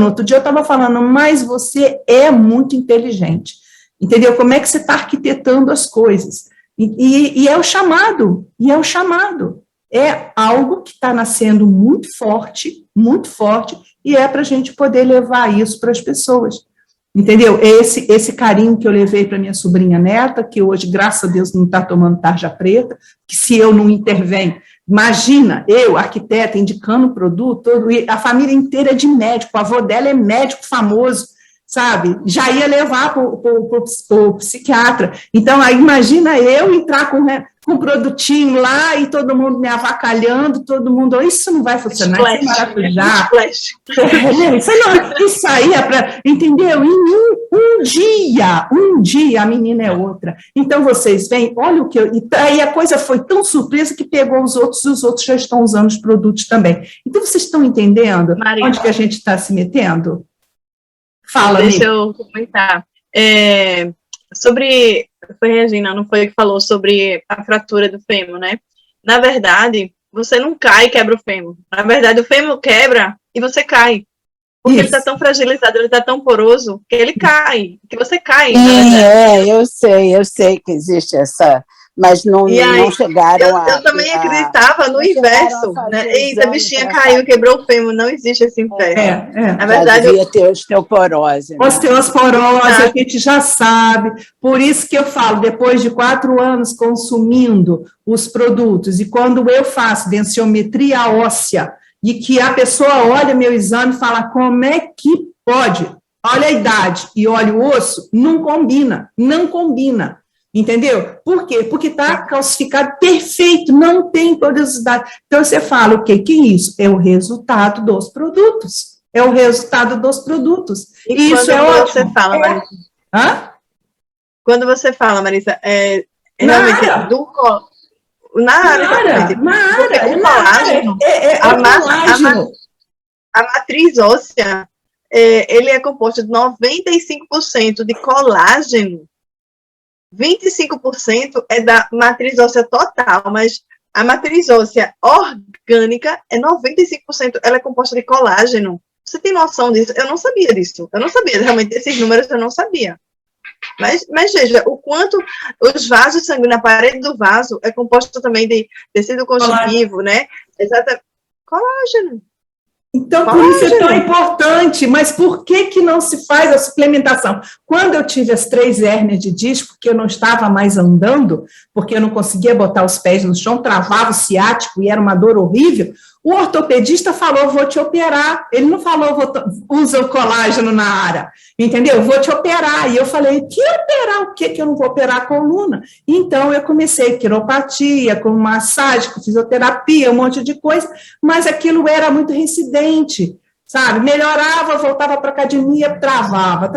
Outro dia eu estava falando, mas você é muito inteligente, entendeu? Como é que você está arquitetando as coisas? E é o chamado, é algo que está nascendo muito forte, e é para a gente poder levar isso para as pessoas. Entendeu? Esse carinho que eu levei para minha sobrinha neta, que hoje, graças a Deus, não está tomando tarja preta, que se eu não intervenho, Imagina, eu, arquiteta, indicando o produto, a família inteira é de médico, o avô dela é médico famoso, sabe? Já ia levar para o psiquiatra. Então, aí, imagina eu entrar com um produtinho lá e todo mundo me avacalhando, todo mundo, isso não vai funcionar, isso é maracujá. Isso aí é para, entendeu? Em um dia a menina é outra. Então, vocês veem, olha o que e aí a coisa foi tão surpresa que pegou os outros, e os outros já estão usando os produtos também. Então, vocês estão entendendo onde que a gente está se metendo? Fala, Deixa eu comentar. Sobre, foi Regina, não foi que falou sobre a fratura do fêmur, né? Na verdade, você não cai e quebra o fêmur. Na verdade, o fêmur quebra e você cai. Porque ele está tão fragilizado, ele está tão poroso, que ele cai, que você cai. Sim, eu sei que existe essa, mas não chegaram eu também acreditava no inverso, né? Eita, a bichinha caiu, quebrou o fêmur, não existe esse inverso. Na verdade, devia ter osteoporose. Né? Osteoporose, a gente já sabe, por isso que eu falo, depois de 4 anos consumindo os produtos, e quando eu faço densitometria óssea, e que a pessoa olha meu exame e fala, como é que pode? Olha a idade e olha o osso, não combina, entendeu? Por quê? Porque está calcificado perfeito, não tem porosidade. Então, você fala, o quê? Que isso? É o resultado dos produtos. E isso é ótimo. Você fala, Marisa? Quando você fala, Marisa, realmente, na área. A matriz óssea, ele é composto de 95% de colágeno, 25% é da matriz óssea total, mas a matriz óssea orgânica é 95%, ela é composta de colágeno. Você tem noção disso? Eu não sabia disso. Eu não sabia, realmente, esses números eu não sabia. Mas veja, o quanto os vasos sanguíneos, a parede do vaso é composto também de tecido conjuntivo, né? Exatamente. Colágeno. Então, por isso é tão importante, mas por que não se faz a suplementação? Quando eu tive as 3 hérnias de disco, que eu não estava mais andando, porque eu não conseguia botar os pés no chão, travava o ciático e era uma dor horrível, o ortopedista falou, vou te operar. Ele não falou, usa o colágeno na área, entendeu? Vou te operar. E eu falei, que operar? O que eu não vou operar a coluna? Então, eu comecei quiropatia, com massagem, com fisioterapia, um monte de coisa, mas aquilo era muito reincidente, sabe? Melhorava, voltava para a academia, travava.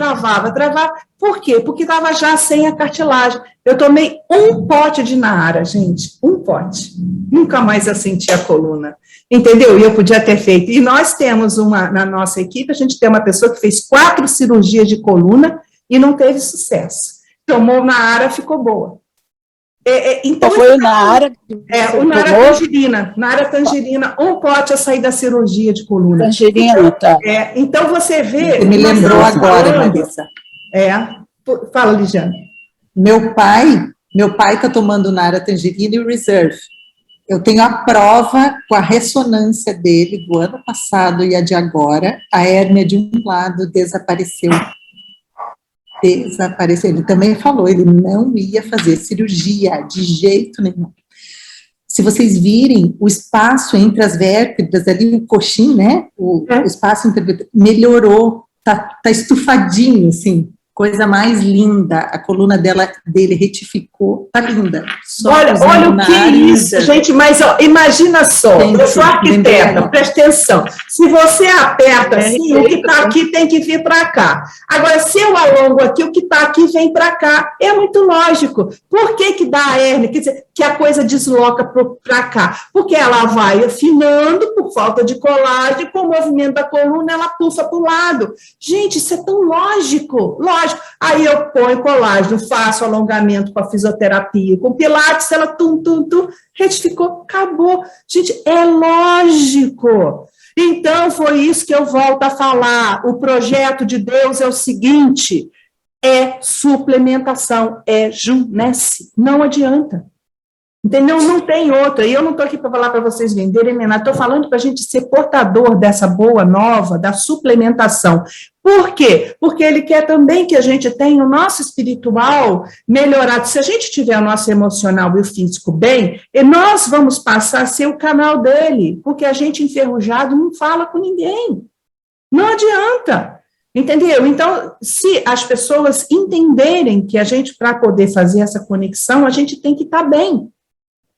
Por quê? Porque estava já sem a cartilagem. Eu tomei um pote de Naara, gente, um pote. Nunca mais eu senti a coluna. Entendeu? E eu podia ter feito. E nós temos na nossa equipe, a gente tem uma pessoa que fez 4 cirurgias de coluna e não teve sucesso. Tomou Naara, ficou boa. Então, foi o Naara? O Naara Tangerina, um pote a sair da cirurgia de coluna. Tangerina, tá. Então, você vê... Você me lembrou agora, Marisa. Fala, Ligiane. Meu pai está tomando Naara Tangerina e o Reserve. Eu tenho a prova com a ressonância dele do ano passado e a de agora. A hérnia de um lado desapareceu. Ele também falou, ele não ia fazer cirurgia de jeito nenhum. Se vocês virem, o espaço entre as vértebras, ali o coxim, né? O espaço entre melhorou, tá estufadinho, assim. Coisa mais linda, a coluna dele retificou, tá linda. Olha o que é isso, gente, mas imagina só, eu sou arquiteta, presta atenção, se você aperta assim, o que está aqui tem que vir para cá. Agora, se eu alongo aqui, o que está aqui vem para cá. É muito lógico. Por que dá a hérnia? Quer dizer, que a coisa desloca para cá? Porque ela vai afinando por falta de colágeno, com o movimento da coluna, ela puxa para o lado. Gente, isso é tão lógico. Aí eu ponho colágeno, faço alongamento com a fisioterapia, com pilates, ela retificou, acabou. Gente, é lógico. Então, foi isso que eu volto a falar. O projeto de Deus é o seguinte, é suplementação, é Junesse, não adianta. Entendeu? Não tem outra. E eu não estou aqui para falar para vocês venderem, estou falando para a gente ser portador dessa boa nova, da suplementação. Por quê? Porque ele quer também que a gente tenha o nosso espiritual melhorado. Se a gente tiver o nosso emocional e o físico bem, nós vamos passar a ser o canal dele, porque a gente enferrujado não fala com ninguém. Não adianta. Entendeu? Então, se as pessoas entenderem que a gente, para poder fazer essa conexão, a gente tem que estar bem.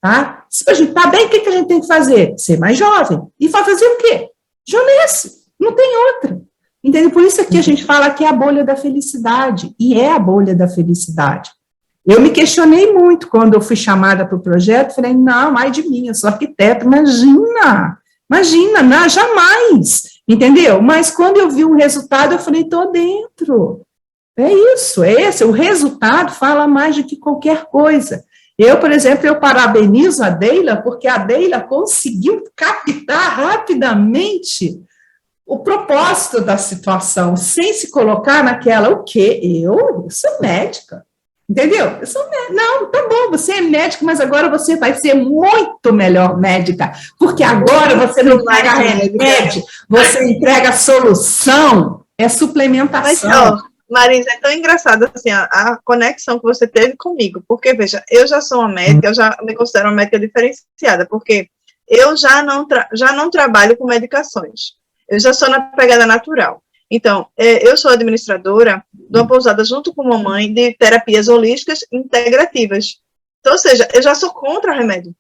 Tá? Se a gente está bem, o que a gente tem que fazer? Ser mais jovem. E fazer o quê? Junesse. Não tem outra. Entendeu? Por isso que a gente fala que é a bolha da felicidade. E é a bolha da felicidade. Eu me questionei muito quando eu fui chamada para o projeto. Falei, não, ai de mim, eu sou arquiteta. Imagina, não, jamais. Entendeu? Mas quando eu vi o resultado, eu falei, estou dentro. É isso, é esse. O resultado fala mais do que qualquer coisa. Eu, por exemplo, eu parabenizo a Deila, porque a Deila conseguiu captar rapidamente o propósito da situação, sem se colocar naquela, o quê? Eu sou médica, entendeu? Eu sou médica. Não, tá bom, você é médica, mas agora você vai ser muito melhor médica, porque agora você não entrega remédio, você entrega solução, é suplementação. Mas, Marisa, é tão engraçado assim, a conexão que você teve comigo, porque, veja, eu já sou uma médica, eu já me considero uma médica diferenciada, porque eu já não trabalho com medicações, eu já sou na pegada natural. Então, eu sou administradora de uma pousada junto com mamãe de terapias holísticas integrativas. Então, ou seja, eu já sou contra remédio.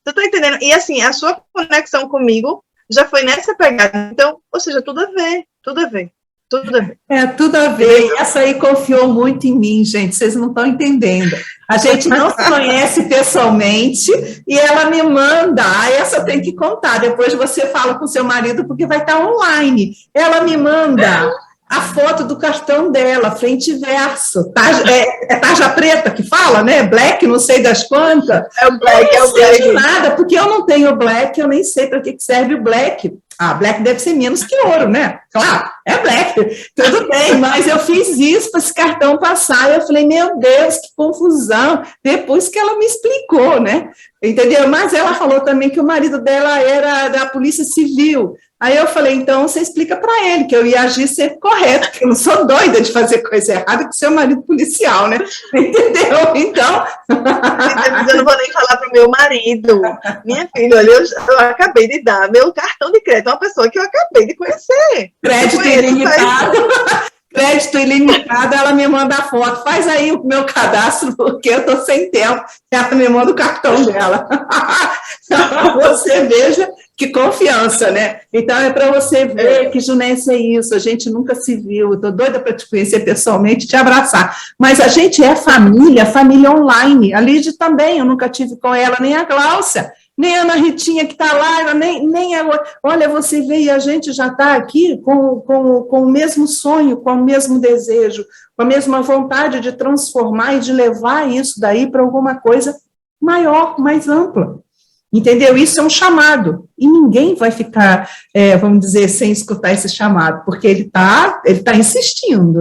Você está entendendo? E assim, a sua conexão comigo já foi nessa pegada. Então, ou seja, tudo a ver, tudo a ver. Tudo a ver. Tudo a ver. E essa aí confiou muito em mim, gente. Vocês não estão entendendo. A gente não se conhece pessoalmente e ela me manda. Essa tem que contar. Depois você fala com seu marido, porque vai estar online. Ela me manda a foto do cartão dela, frente e verso. É tarja preta que fala, né? Black, não sei das quantas. É o black, é o black. Não sei nada, porque eu não tenho black, eu nem sei para que serve o black. Black deve ser menos que ouro, né? Claro, é black. Tudo bem, mas eu fiz isso para esse cartão passar. E eu falei, meu Deus, que confusão. Depois que ela me explicou, né? Entendeu? Mas ela falou também que o marido dela era da Polícia Civil. Aí eu falei, então você explica para ele que eu ia agir sempre correto, que eu não sou doida de fazer coisa errada com seu marido policial, né? Entendeu? Então... Eu não vou nem falar para o meu marido. Minha filha, olha, eu acabei de dar meu cartão de crédito a uma pessoa que eu acabei de conhecer. Crédito ilimitado. Crédito ilimitado, ela me manda a foto. Faz aí o meu cadastro, porque eu estou sem tempo. Ela me manda o cartão dela. Você veja que confiança, né? Então, é para você ver que Junesse é isso. A gente nunca se viu. Estou doida para te conhecer pessoalmente e te abraçar. Mas a gente é família online. A Lídia também, eu nunca tive com ela, nem a Gláucia. Nem a Ana Ritinha que está lá, ela nem a... Olha, você vê e a gente já está aqui com o mesmo sonho, com o mesmo desejo, com a mesma vontade de transformar e de levar isso daí para alguma coisa maior, mais ampla. Entendeu? Isso é um chamado. E ninguém vai ficar, vamos dizer, sem escutar esse chamado, porque ele tá insistindo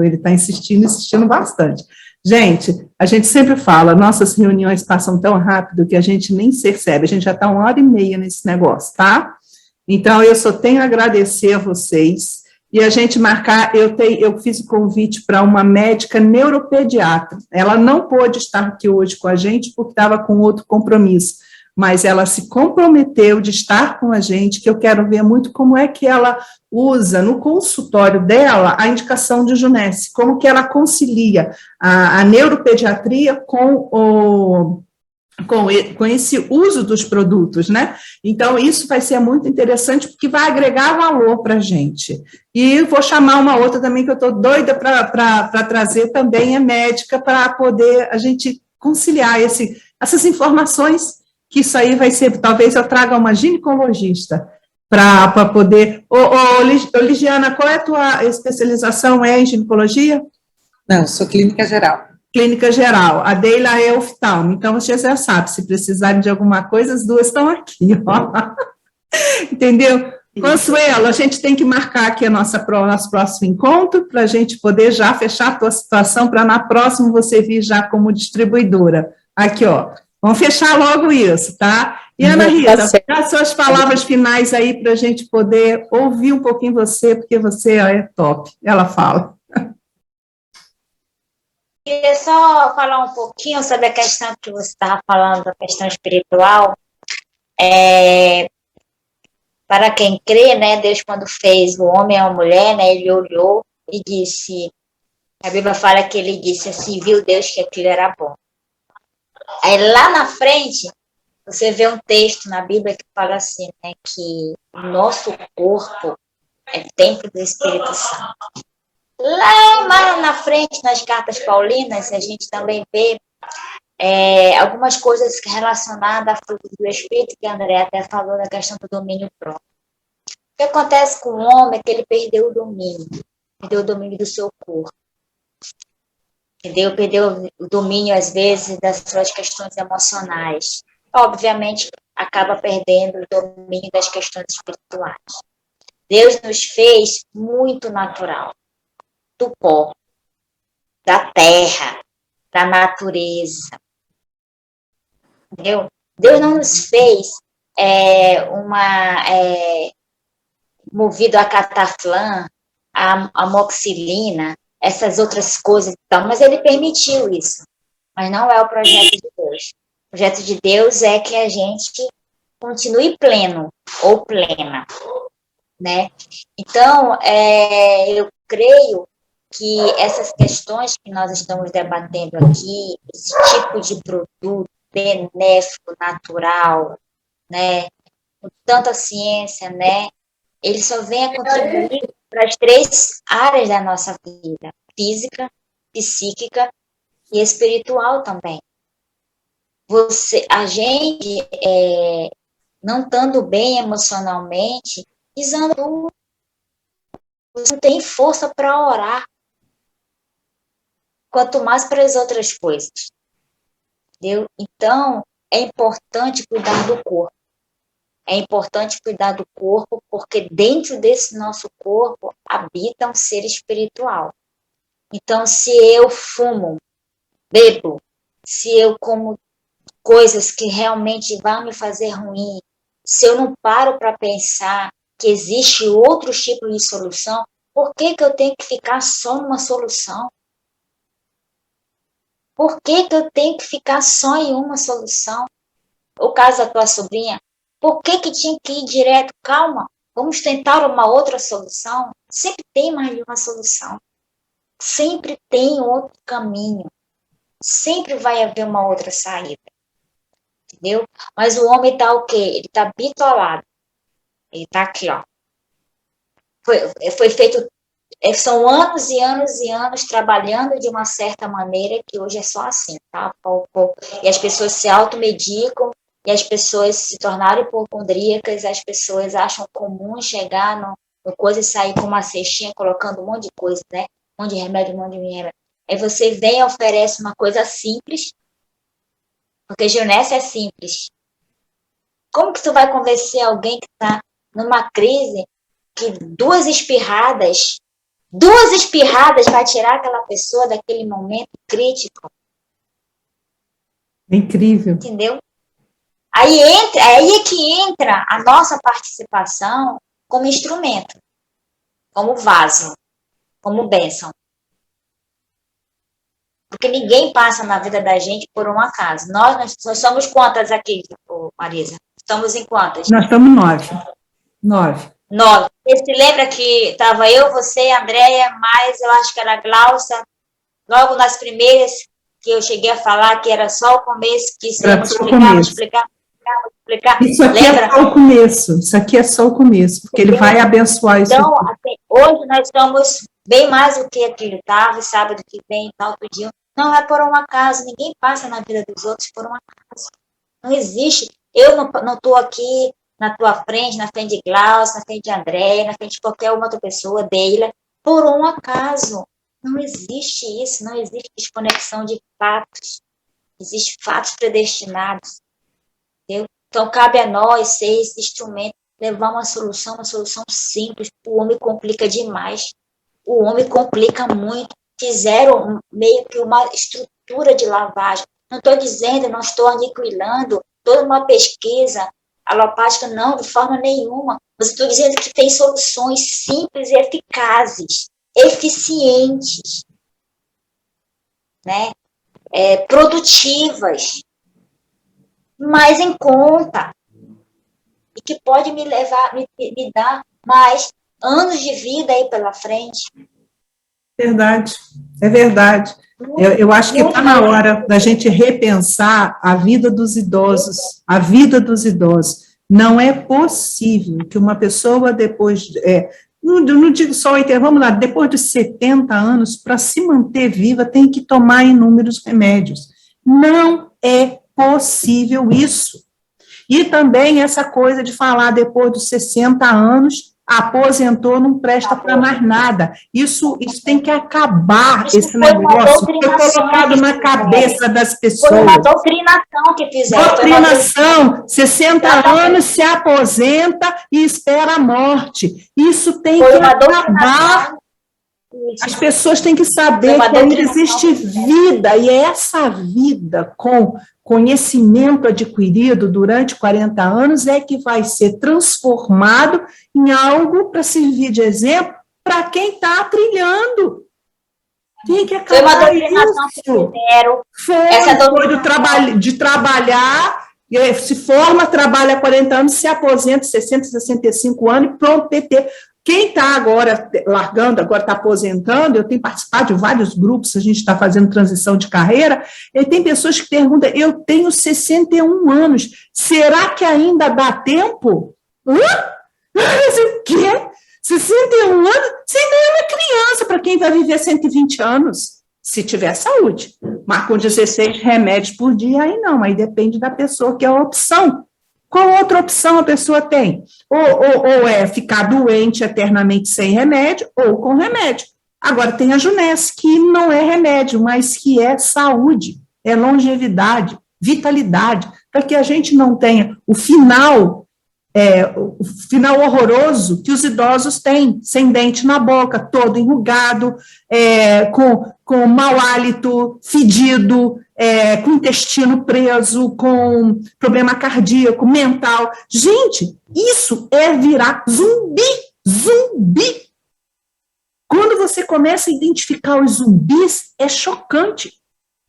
bastante. Gente, a gente sempre fala, nossas reuniões passam tão rápido que a gente nem percebe, a gente já está 1h30 nesse negócio, tá? Então, eu só tenho a agradecer a vocês, e a gente marcar, eu fiz o convite para uma médica neuropediatra, ela não pôde estar aqui hoje com a gente porque estava com outro compromisso, mas ela se comprometeu de estar com a gente, que eu quero ver muito como é que ela usa no consultório dela a indicação de Junesse, como que ela concilia a neuropediatria com esse uso dos produtos, né? Então, isso vai ser muito interessante, porque vai agregar valor para a gente. E vou chamar uma outra também, que eu estou doida para trazer também, é médica, para poder a gente conciliar essas informações, que isso aí vai ser, talvez eu traga uma ginecologista, para poder... Ligiana, qual é a tua especialização? É em ginecologia? Não, sou clínica geral. Clínica geral. A Deila é oftalmo, então você já sabe, se precisarem de alguma coisa, as duas estão aqui, ó. Entendeu? Consuelo, a gente tem que marcar aqui nosso próximo encontro, para a gente poder já fechar a tua situação, para na próxima você vir já como distribuidora. Aqui, ó. Vamos fechar logo isso, tá? E, Ana Rita, dá suas palavras finais aí para a gente poder ouvir um pouquinho você, porque você é top. Ela fala. Queria só falar um pouquinho sobre a questão que você estava falando, a questão espiritual. Para quem crê, né, Deus quando fez o homem e a mulher, né, ele olhou e disse, a Bíblia fala que ele disse assim, viu Deus que aquilo era bom. Aí lá na frente, você vê um texto na Bíblia que fala assim, né, que o nosso corpo é templo do Espírito Santo. Lá mais na frente, nas cartas paulinas, a gente também vê algumas coisas relacionadas a fruto do Espírito, que a André até falou da questão do domínio próprio. O que acontece com o homem é que ele perdeu o domínio do seu corpo. Entendeu? Perdeu o domínio, às vezes, das suas questões emocionais. Obviamente, acaba perdendo o domínio das questões espirituais. Deus nos fez muito natural, do pó, da terra, da natureza. Entendeu? Deus não nos fez movido a cataflã, a amoxicilina, essas outras coisas, então, mas ele permitiu isso. Mas não é o projeto de Deus. O projeto de Deus é que a gente continue pleno ou plena, né? Então, eu creio que essas questões que nós estamos debatendo aqui, esse tipo de produto benéfico, natural, né, com tanta ciência, né, ele só vem a contribuir para as 3 áreas da nossa vida, física, psíquica e espiritual também. A gente, não estando bem emocionalmente, pisando, você não tem força para orar, quanto mais para as outras coisas. Entendeu? Então, é importante cuidar do corpo. É importante cuidar do corpo, porque dentro desse nosso corpo habita um ser espiritual. Então, se eu fumo, bebo, se eu como coisas que realmente vão me fazer ruim, se eu não paro para pensar que existe outros tipos de solução, por que eu tenho que ficar só numa solução? Por que eu tenho que ficar só em uma solução? O caso da tua sobrinha, por que tinha que ir direto? Calma, vamos tentar uma outra solução. Sempre tem mais de uma solução. Sempre tem outro caminho. Sempre vai haver uma outra saída. Entendeu? Mas o homem está o quê? Ele está bitolado. Ele está aqui, ó. Foi feito... São anos e anos e anos trabalhando de uma certa maneira que hoje é só assim, tá? E as pessoas se automedicam, e as pessoas se tornaram hipocondríacas, as pessoas acham comum chegar no coisa e sair com uma cestinha colocando um monte de coisa, né? Um monte de remédio, um monte de remédio. Aí você vem e oferece uma coisa simples, porque Junesse é simples. Como que tu vai convencer alguém que está numa crise que 2 espirradas vai tirar aquela pessoa daquele momento crítico? Incrível. Entendeu? Aí é que entra a nossa participação como instrumento, como vaso, como bênção. Porque ninguém passa na vida da gente por um acaso. Nós somos quantas aqui, Marisa? Estamos em quantas? Nós estamos 9. 9. Você se lembra que estava eu, você, Andréia, mais eu acho que era a Glaucia, logo nas primeiras que eu cheguei a falar que era só o começo, que isso ia explicar. Isso aqui Lembra? é só o começo, porque ele vai abençoar isso. Então, assim, hoje nós estamos bem mais do que aquilo estava, sábado que vem, tal, tudinho. Não é por um acaso, ninguém passa na vida dos outros por um acaso. Não existe. Eu não estou aqui na tua frente, na frente de Glaucia, na frente de Andréia, na frente de qualquer outra pessoa, Deila, por um acaso. Não existe isso, não existe desconexão de fatos. Existem fatos predestinados. Entendeu? Então, cabe a nós ser esse instrumento, levar uma solução simples. O homem complica demais. O homem complica muito. Fizeram meio que uma estrutura de lavagem. Não estou dizendo, não estou aniquilando toda uma pesquisa alopática, não, de forma nenhuma. Mas estou dizendo que tem soluções simples e eficazes, eficientes, né? Produtivas, mais em conta, e que pode me levar, me dar mais anos de vida aí pela frente. Verdade, é verdade. Eu acho que está na hora da gente repensar a vida dos idosos, a vida dos idosos. Não é possível que uma pessoa depois, não digo só 80, vamos lá, depois de 70 anos, para se manter viva, tem que tomar inúmeros remédios. Não é possível isso. E também essa coisa de falar depois dos 60 anos, aposentou, não presta para mais nada. Isso tem que acabar, esse negócio. Foi colocado na cabeça das pessoas. Foi uma doutrinação que fizeram. Doutrinação, 60 anos, se aposenta e espera a morte. Isso tem que acabar. As pessoas têm que saber que ainda existe vida, e essa vida com conhecimento adquirido durante 40 anos é que vai ser transformado em algo para servir de exemplo para quem está trilhando. Tem que acabar. Foi uma doutrinação que fizeram. Foi de trabalhar, se forma, trabalha 40 anos, se aposenta 60, 65 anos e pronto, PT. Quem está agora largando, agora está aposentando, eu tenho participado de vários grupos, a gente está fazendo transição de carreira, e tem pessoas que perguntam, eu tenho 61 anos, será que ainda dá tempo? O quê? 61 anos? Você ainda é uma criança para quem vai viver 120 anos, se tiver saúde. Mas com 16 remédios por dia, aí não, aí depende da pessoa, que é a opção. Qual outra opção a pessoa tem? Ou é ficar doente eternamente sem remédio, ou com remédio. Agora, tem a Junesse, que não é remédio, mas que é saúde, é longevidade, vitalidade, para que a gente não tenha o final horroroso que os idosos têm, sem dente na boca, todo enrugado, com mau hálito, fedido, com intestino preso, com problema cardíaco, mental. Gente, isso é virar zumbi. Quando você começa a identificar os zumbis, é chocante.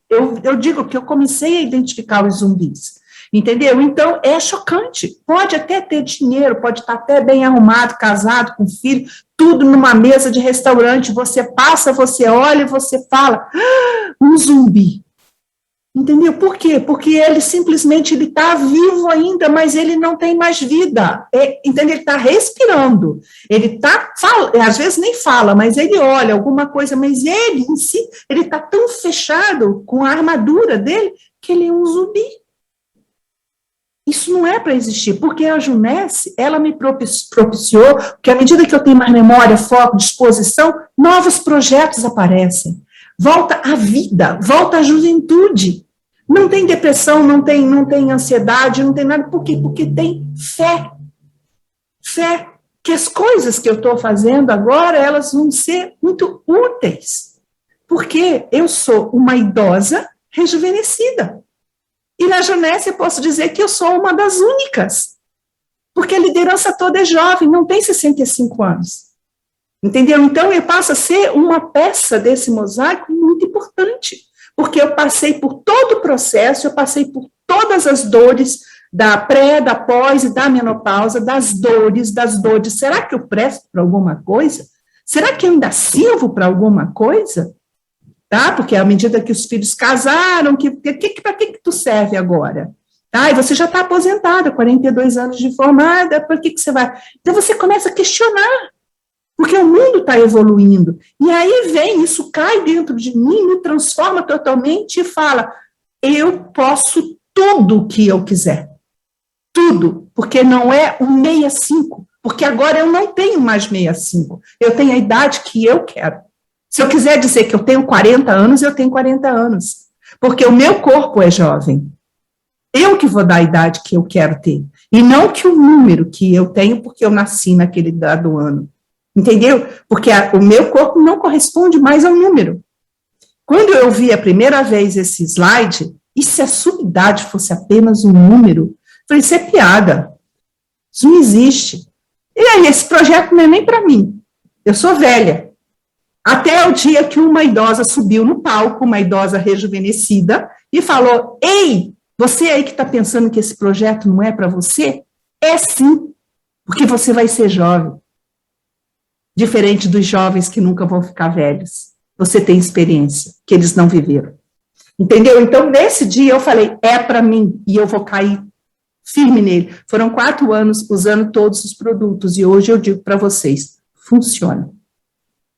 Eu digo que eu comecei a identificar os zumbis. Entendeu? Então, é chocante. Pode até ter dinheiro, pode estar até bem arrumado, casado, com filho, tudo numa mesa de restaurante, você passa, você olha, você fala, um zumbi. Entendeu? Por quê? Porque ele simplesmente está vivo ainda, mas ele não tem mais vida. Entendeu? Ele está respirando. Ele às vezes nem fala, mas ele olha alguma coisa, mas ele em si, ele está tão fechado com a armadura dele que ele é um zumbi. Isso não é para existir, porque a Junesse, ela me propiciou que à medida que eu tenho mais memória, foco, disposição, novos projetos aparecem. Volta a vida, volta a juventude. Não tem depressão, não tem ansiedade, não tem nada. Por quê? Porque tem fé. Fé que as coisas que eu estou fazendo agora, elas vão ser muito úteis. Porque eu sou uma idosa rejuvenescida. E na Junesse eu posso dizer que eu sou uma das únicas, porque a liderança toda é jovem, não tem 65 anos. Entendeu? Então eu passo a ser uma peça desse mosaico muito importante, porque eu passei por todo o processo, eu passei por todas as dores da pré, da pós e da menopausa, das dores. Será que eu presto para alguma coisa? Será que eu ainda sirvo para alguma coisa? Tá? Porque à medida que os filhos casaram, para que tu serve agora? Tá? E você já está aposentada, 42 anos de formada, para que você vai? Então você começa a questionar, porque o mundo está evoluindo. E aí vem, isso cai dentro de mim, me transforma totalmente e fala, eu posso tudo o que eu quiser. Tudo, porque não é um 65, porque agora eu não tenho mais 65, eu tenho a idade que eu quero. Se eu quiser dizer que eu tenho 40 anos, eu tenho 40 anos. Porque o meu corpo é jovem. Eu que vou dar a idade que eu quero ter. E não que o número que eu tenho, porque eu nasci naquele dado ano. Entendeu? Porque o meu corpo não corresponde mais ao número. Quando eu vi a primeira vez esse slide, E se a sua idade fosse apenas um número? Eu falei, isso é piada. Isso não existe. E aí, esse projeto não é nem para mim. Eu sou velha. Até o dia que uma idosa subiu no palco, uma idosa rejuvenescida, e falou, ei, você aí que está pensando que esse projeto não é para você? É sim, porque você vai ser jovem. Diferente dos jovens que nunca vão ficar velhos. Você tem experiência que eles não viveram. Entendeu? Então, nesse dia eu falei, é para mim, e eu vou cair firme nele. Foram 4 anos usando todos os produtos, e hoje eu digo para vocês, funciona.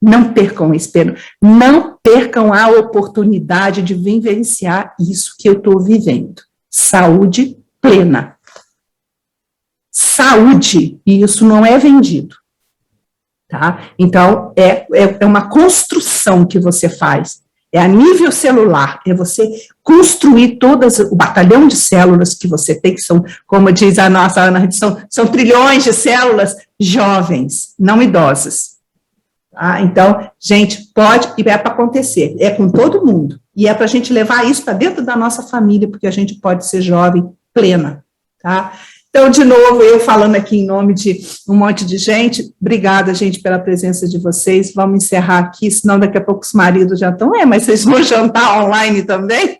Não percam a esperança, não percam a oportunidade de vivenciar isso que eu estou vivendo. Saúde plena. Saúde, e isso não é vendido. Tá? Então, é uma construção que você faz. É a nível celular, é você construir o batalhão de células que você tem, que são, como diz a nossa Ana, são trilhões de células jovens, não idosas. Tá? Então, gente, pode e é para acontecer, é com todo mundo. E é para a gente levar isso para dentro da nossa família, porque a gente pode ser jovem plena. Tá? Então, de novo, eu falando aqui em nome de um monte de gente, obrigada, gente, pela presença de vocês. Vamos encerrar aqui, senão daqui a pouco os maridos já estão, mas vocês vão jantar online também?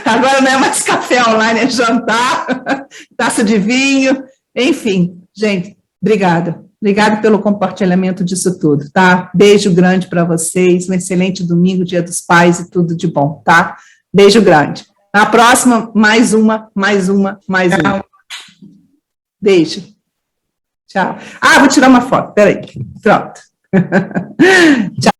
Agora não é mais café online, é jantar, taça de vinho, enfim, gente, obrigada. Obrigada pelo compartilhamento disso tudo, tá? Beijo grande para vocês, um excelente domingo, Dia dos Pais e tudo de bom, tá? Beijo grande. Na próxima, mais uma. Beijo. Tchau. Ah, vou tirar uma foto, peraí. Pronto. Tchau.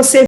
você